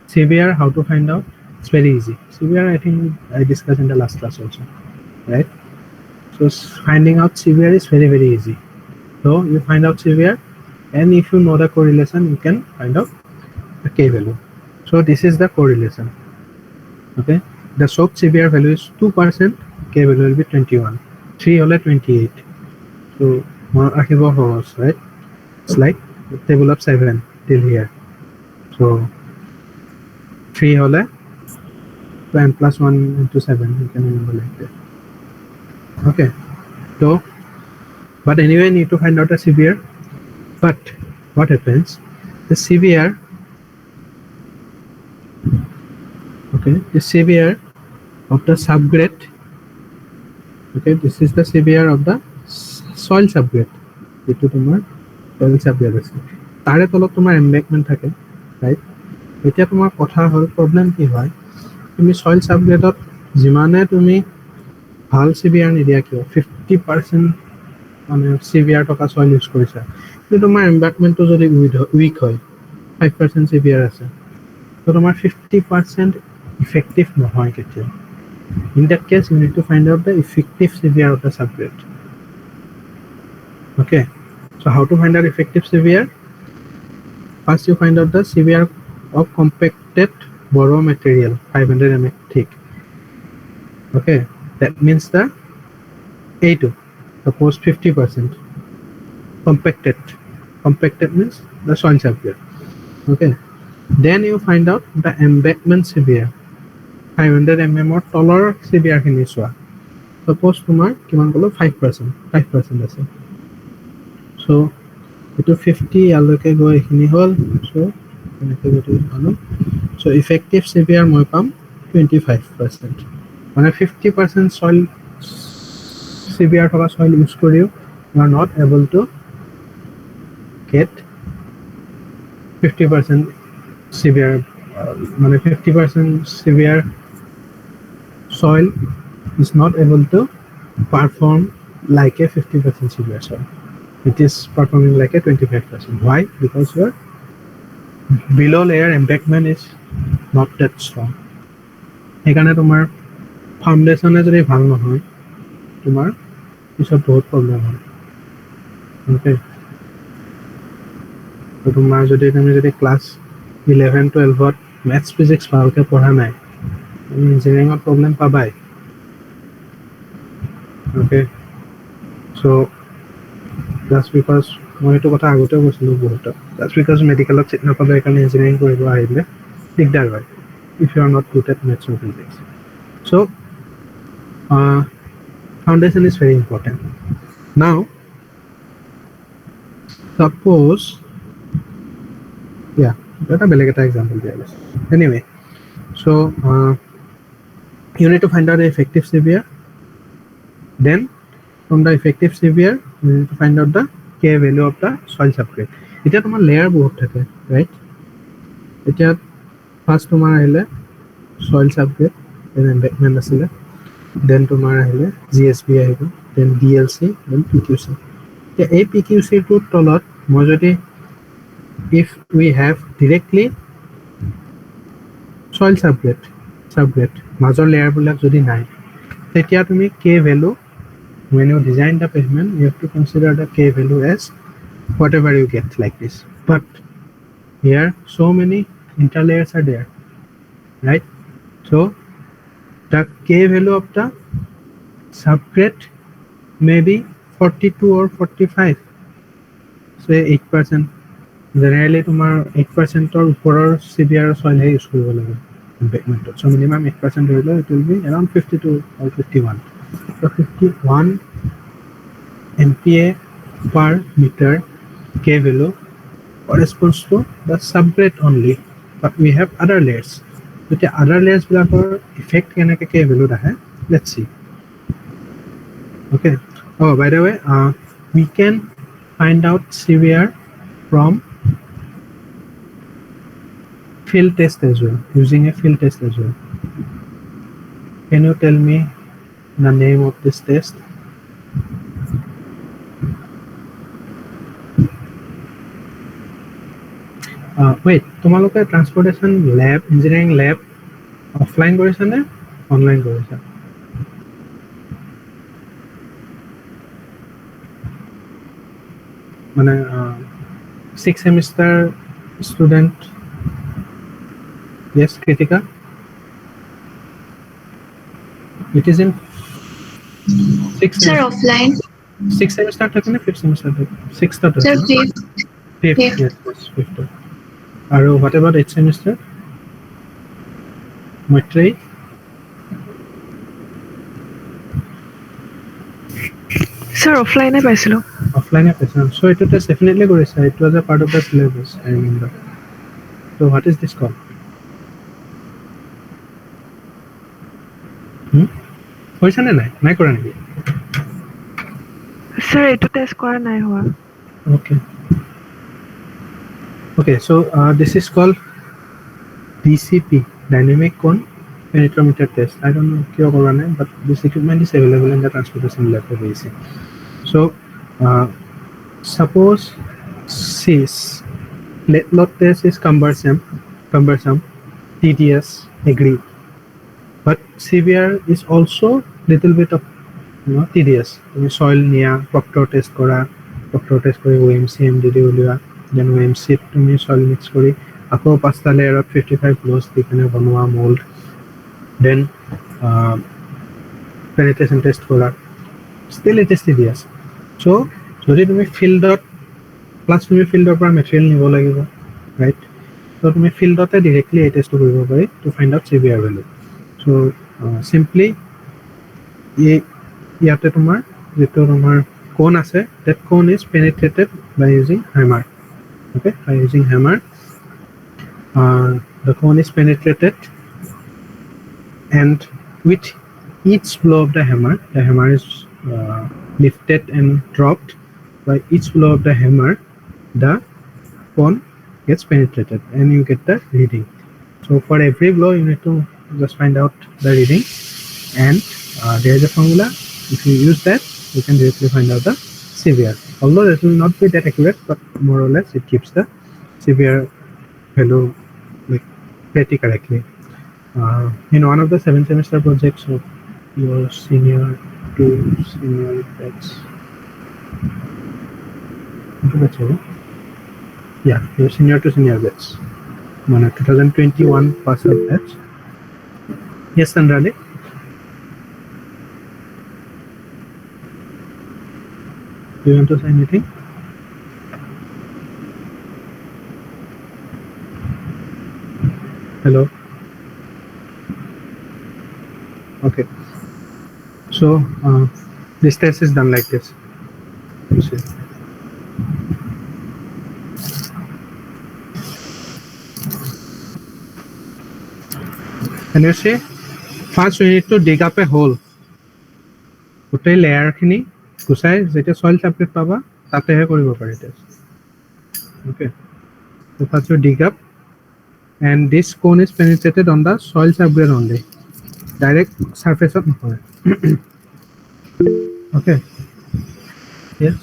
CBR, how to find out? It's very easy. CBR, I think I discussed in the last class also, right? So finding out CBR is very easy. So you find out CBR, and if you know the correlation, you can find out the K value. So this is the correlation. Okay, the soaked CBR value is 2%, K value will be 21. 3 hole 28. So right? It's like the table of 7 till here. So 3 hole n plus 1 into 7, you can remember like that. Okay, so but anyway, I need to find out the CBR. But what happens? The CBR, okay, the CBR of the subgrade. Okay, this is the CBR of the soil subgrade. Itu tomar soil subgrade ase. Tare tolot tomar embankment thake, right? Etia tomar kotha hol problem ki hoy? Tumi soil subgrade ot jimane tumi ভাল CBR নিদিয়া কিয় 50% মানে CBR টকা soil use কৰিছা কিন্তু তোমাৰ embankmentটো যদি weak হয় 5% CBR আছে তো তোমাৰ 50% effective নহয় কেতিয়া. In that case, you need to find out the effective CBR of the subgrade. Okay, so how to find out effective CBR? First, you find out the CBR of compacted borrow material 500 mm thick. Okay, that means the A2, suppose 50%. Compacted means the soil subgrade. Okay, then you find out the embankment CBR. 500 mm or taller CBR খিনি চোৱা suppose তোমাৰ কিমান কলো 5% আছে so এটো 50 ইয়ালৈকে গৈ এখিনি হল so এনেকৈ যদি আনো so effective CBR মই পাম 25% মানে 50% soil CBR থকা soil use কৰিও you are not able to get 50% CBR মানে 50% CBR soil is not able to perform like a 50% CBR soil. It is performing like a 25%. Why? Because your below layer embankment is not that strong. সেইকাৰণে তোমাৰ ফাউণ্ডেশ্যনে যদি ভাল নহয় তোমাৰ পিছত বহুত problem হয় ওকে তো তোমাৰ যদি তুমি যদি ক্লাছ 11-12ত মেথছ ফিজিক্স ভালকৈ পঢ়া নাই ইঞ্জিনিয়াৰিঙত প্ৰব্লেম পাবাই ওকে চ' জাষ্ট বিকজ মই এইটো কথা আগতেও কৈছিলোঁ বহুত জাষ্ট বিকজ মেডিকেলত চিট নাপালে সেইকাৰণে ইঞ্জিনিয়াৰিং কৰিব আহিলে দিগদাৰ হয় if you are not good at maths or physics so' foundation is very important. Now suppose that's a beleg example there. Anyway, so you need to find out the effective CBR. Then from the effective CBR you need to find out the K value of the soil subgrade. Eta tomar layer bahut thake, right? Eta first tomar ahile soil subgrade, then embankment asile, then tomar ahile GSB ahibo, then DLC, then PQC. A PQC to tolot মই যদি if we have directly soil subgrade মাজৰ layer বিলাক যদি নাই তেতিয়া তুমি k value when you design the pavement you have to consider the k value as whatever you get like this, but here so many interlayers are there, right? So the k value of the subgrade may be 42 or 45, say 8%. Generally তোমাৰ 8% or ওপৰৰ severe soil হে use কৰিব লাগে pavement, so minimum 8% ধৰি লও, it will be around 52 or 51. So 51 MPa per meter k value corresponds to the subgrade only, but we have other layers. So the other layers বিলাকৰ effect কেনেকৈ k value আহে, let's see. Okay. Oh, by the way, we can find out severe from field test as well, using a field test as well. Can you tell me the name of this test? Wait, তোমালোকে transportation লেব engineering লেব offline কৰিছা নে online কৰিছা? মানে 6 semester student. Yes, Kritika. It is in 6 Sir, offline. 6 semester থাকে নে 5th semester থাকে? 6th থাকে. Sir, fifth. 5th, Fifth. yes, 5th. And what about 8th semester? Matri? Sir, offline পাইছিলো. Offline paisa. So it was definitely good. It was a part of the syllabus, I remember. So what is this called? হৈছে নে নাই কৰা নেকি? Sir, এইটো test কৰা নাই হোৱা. Okay, so this is called DCP, Dynamic Cone Penetrometer Test. I don't know kiyo kora nai, but this equipment is available in the transportation lab of AC. So suppose this load test is cumbersome, tedious, agree. But severe is also little bit of tedious. Soil niya, proctor test kori OMC MDD uliwa, then OMC tumi soil mix kori ako 5 layer of 55 close dikane banwa mold, then penetration test kora, still it is tedious. So jodi tumi fieldot plus tumi fieldor পৰা material নিব লাগিব, right? So tumi fieldot directly এই test কৰিব পাৰি to find out severe value. So simply ইয়াতে তোমাৰ যেটো তোমাৰ cone আছে, that cone is penetrated by using hammer. Okay, by using hammer, the cone is penetrated, and with each blow of the hammer is lifted and dropped. By each blow of the hammer, the cone gets penetrated and you get the reading. So for every blow you need to just find out the reading, and there is a formula. If you use that, you can directly find out the severe. Although it will not be that accurate, but more or less it keeps the severe value like pretty correctly. In one of the 7th semester projects of your senior to senior batch, yeah, your senior to senior batch, 2021 pass out batch. Yes, Sandrali. Do you want to say anything? Hello. Okay. So this test is done like this. You see. And you see, first we need to dig up a hole. গোটেই layer খিনি গুচাই যেতিয়া soil subgrade পাবা তাতেহে কৰিব পাৰি test. Okay. So first you dig up, and this cone is penetrated on the soil subgrade only. Direct surface of নহয়. Okay. Yes.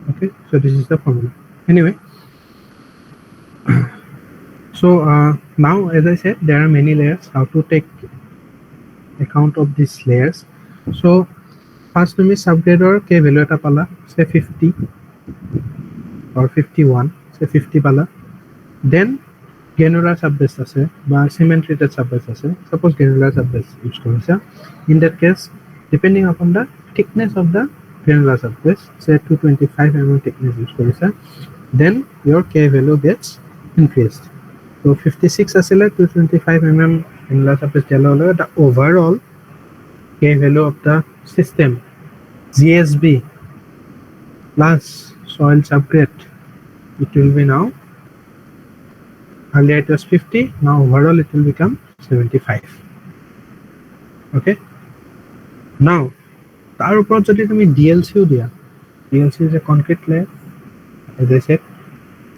Okay, so this is the formula. Anyway, so now as I said, there are many layers. How to take account of these layers? So first তুমি সাবগ্রেডৰ কে value এটা পালা, say 50 or 51, say 50 পালা. Then granular subbase আছে বা cement treated subbase আছে. Suppose granular subbase use কৰিছা. In that case, depending upon the thickness of the granular subbase, say 225 mm thickness use কৰিছা, then your K value gets increased. So 56 asile 225 mm granular subbase diala hole the overall K value of the system GSB plus soil subgrade, it will be now, earlier it was 50, now overall it will become 75. Okay, now তাৰ ওপৰত যদি তুমি DLCও দিয়া, DLC is a concrete layer as I said,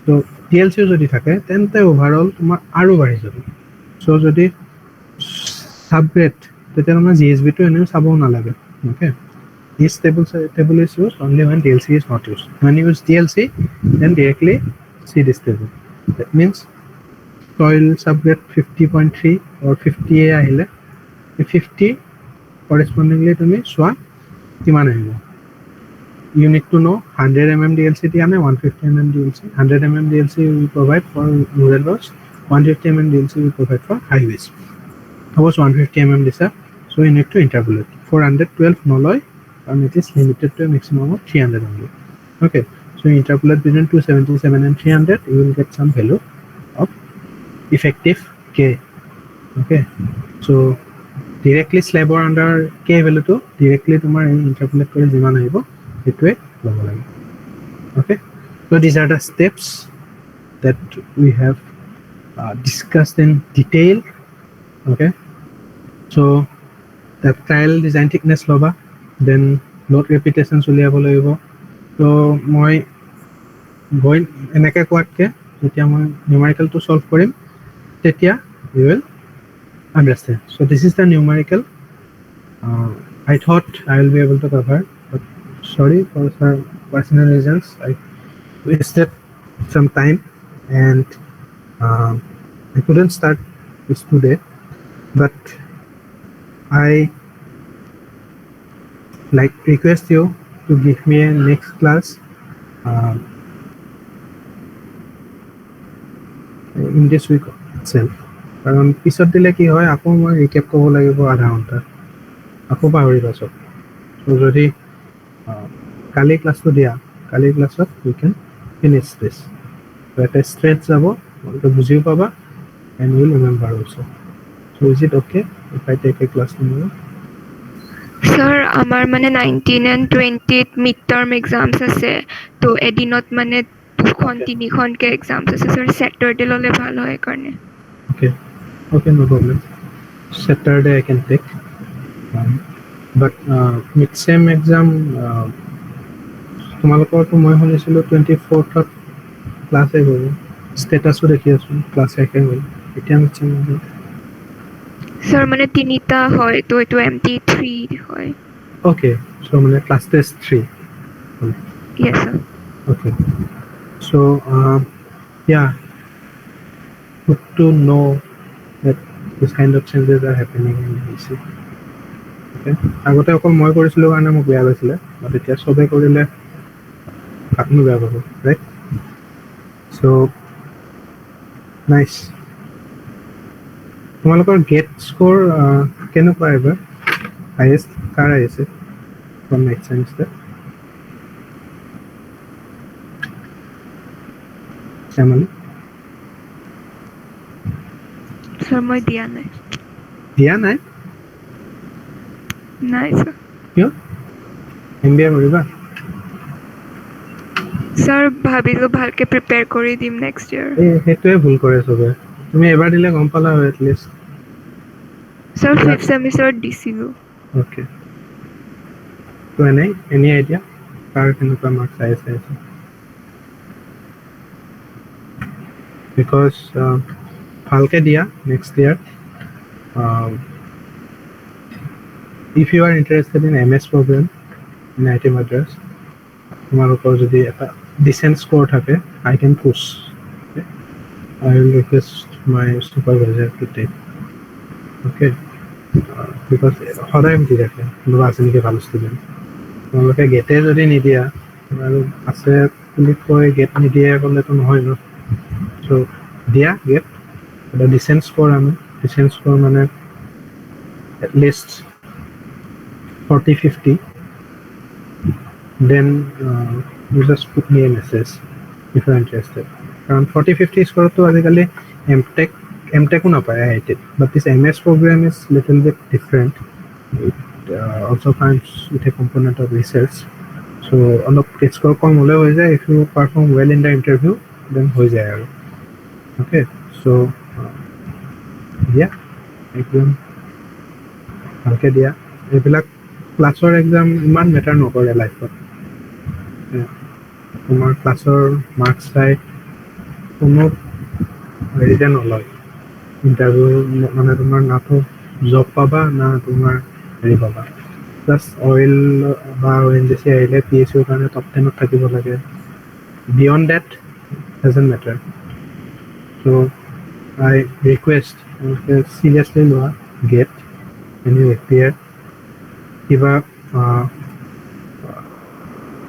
so DLCও যদি থাকে তেন্তে overall তোমাৰ আৰু বাঢ়ি যাব. So যদি subgrade তেতিয়া তোমাৰ GSB টো এনেও চাবও নালাগে. Okay, this table is used only when DLC is not used. When you use DLC, then directly see this table. That means soil subgrade 50.3 or 50A ahile 50 correspondingly to me swa kiman ahibo. You need to know 100 mm DLC diane 150 mm DLC. 100 mm DLC we provide for rural roads, 150 mm DLC we provide for highways. Suppose 150 mm disa, so you need to interpolate. 412 noloy and it is limited to a maximum of 300 only. Okay, so you interpolate between 277 and 300, you will get some value of effective K. Okay, so directly slab or under K value to directly tomar interpolate kore jiman ahibo etwe lobo lage. Okay, so these are the steps that we have discussed in detail. Okay, so the trial design thickness loba, then load repetitions uliabo lagibo. So moi going enake koatke jetia moi numerical to solve korim tetia you will understand. So this is the numerical I thought I will be able to cover, but sorry for some personal reasons I wasted some time and I couldn't start this today, but I like request you to give me a next class in this week itself. কাৰণ পিছত দিলে কি হয় আকৌ মই recap কৰিব লাগিব আধা ঘণ্টা, আকৌ পাহৰি পাছত. চ' যদি কালি ক্লাছটো দিয়া, কালি ক্লাছত উই কেন ফিনিছ দিছ. চ' এটা ষ্ট্ৰেট যাব, তোমালোকে বুজিও পাবা and will remember also'. So' is it okay if I take a class tomorrow? Sir আমাৰ মানে 19 and 20ত মিড টাৰ্ম এক্সামছ আছে, তো এদিনত মানে 2-3খনকে এক্সামছ আছে স্যাৰ, ছেটাৰডে ল'লে ভাল হয় কাৰণে. Okay, okay, no problem. Saturday I can take. But mid-sem exam, তোমালোকৰতো মই শুনিছিলোঁ 24th ক্লাছ শেষ হ'ব, ষ্টেটাছো দেখি আছোঁ ক্লাছ শেষে হ'ল. এতিয়া mid-sem exam স্যাৰ মানে 3টা হয়, তো এইটো MT3 হয়. okay, so মানে class test 3. Yes sir. Okay, so yeah, good to know that this kind of changes are happening in BC. Okay, আগতে অকল মই কৰিছিলোঁ কাৰণে মোক বেয়া লাগিছিলে, বাট এতিয়া চবেই কৰিলে কাকনো বেয়া পাব, ৰাইট? চ' নাইচ. তোমালোকৰ গেট স্ক'ৰ কেনেকুৱা এইবাৰ? হাইয়েষ্ট কাৰ আহিছে from next semester? Shyamali sir মই দিয়া নাই. দিয়া নাই? নাই স্যাৰ. কিয়? MBA কৰিবা? স্যাৰ ভাবিলোঁ ভালকে প্ৰিপেয়াৰ কৰি দিম নেক্সট ইয়াৰ. সেইটোৱে ভুল কৰে চবে. তুমি এবাৰ দিলে গম পালা হয় এটলিষ্ট. স্যাৰ 5th ছেমিষ্টাৰত দিছিলোঁ. অ'কে, তো এনি আইডিয়া কাৰ কেনেকুৱা মাৰ্কছ আছে? বিকজ ভালকে দিয়া next year. If you are interested in MS program in IIT Madras, তোমালোকৰ যদি এটা ডিচেণ্ট স্ক'ৰ থাকে আই কেন পুছ I will request my supervisor to take okay because সদায় সুধি থাকে কোনোবা আছে নেকি ভাল ষ্টুডেণ্ট তোমালোকে গেটে যদি নিদিয়া আৰু আছে বুলি কৈ গেট নিদিয়ে ক'লেতো নহয় ন চ' দিয়া গেট এটা ডিচেণ্ট স্ক'ৰ আমি ডিচেণ্ট স্ক'ৰ মানে at least 40-50 then you just put me a message if you're interested কাৰণ 40-50 স্ক'ৰতো আজিকালি এমটেকো নাপায় IIT but this MS program is little bit different it also comes with a component of research so অলপ score কম হ'লেও হৈ যায় if you perform well in the interview then হৈ যায় আৰু okay so yeah একদম ভালকে দিয়া এইবিলাক ক্লাছৰ এক্সাম ইমান মেটাৰ নকৰে লাইফত তোমাৰ ক্লাছৰ মাৰ্কছ চাই কোনো হেৰিতে নলয় ইণ্টাৰভিউ মানে তোমাৰ নাতো জব পাবা না তোমাৰ হেৰি পাবা প্লাছ অইল বা ONGC আহিলে PSUৰ কাৰণে টপ 10ত থাকিব লাগে beyond that doesn't matter so' I request seriously লোৱা গেট এনি এপিয়াৰ কিবা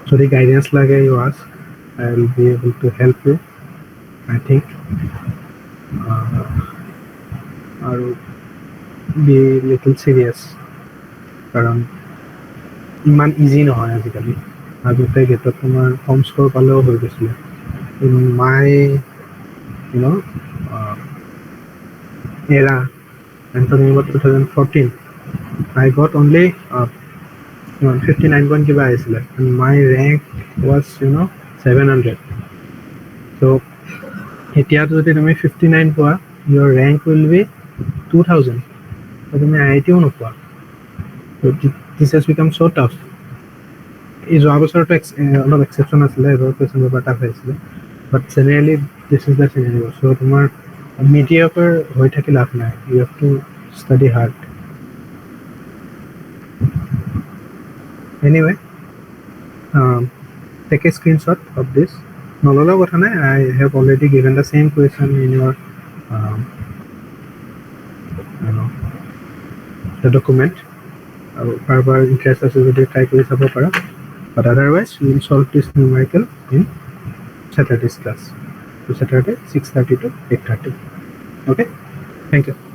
যদি গাইডেন্স লাগে you ask I will be able to help you I think আৰু বি লিটল চিৰিয়াছ কাৰণ ইমান ইজি নহয় আজিকালি আগতে গেটত তোমাৰ কম স্ক'ৰ পালেও হৈ গৈছিলে মাই ইউ এৰা I'm talking about 2014 I got only 59 point কিবা আহিছিলে and my rank was 700 so এতিয়াতো যদি তুমি 59 পোৱা your rank will be 2000 so তুমি IITও নোপোৱা so this has become so tough এই যোৱা বছৰটো অলপ এক্সেপশ্যন আছিলে এবাৰ কুৱেশ্যন পেপাৰ টাফ আহিছিলে but generally this is the scenario so' তোমাৰ মিডিয়াকৰ হৈ থাকি লাভ নাই you have to study hard anyway take a screenshot of this নললেও কথা নাই I have already given the same question in your the document আৰু কাৰোবাৰ ইণ্টাৰেষ্ট আছে যদি ট্ৰাই কৰি চাব পাৰা but otherwise we will solve this numerical in Saturday's class so Saturday 6:30 to 8:30 okay thank you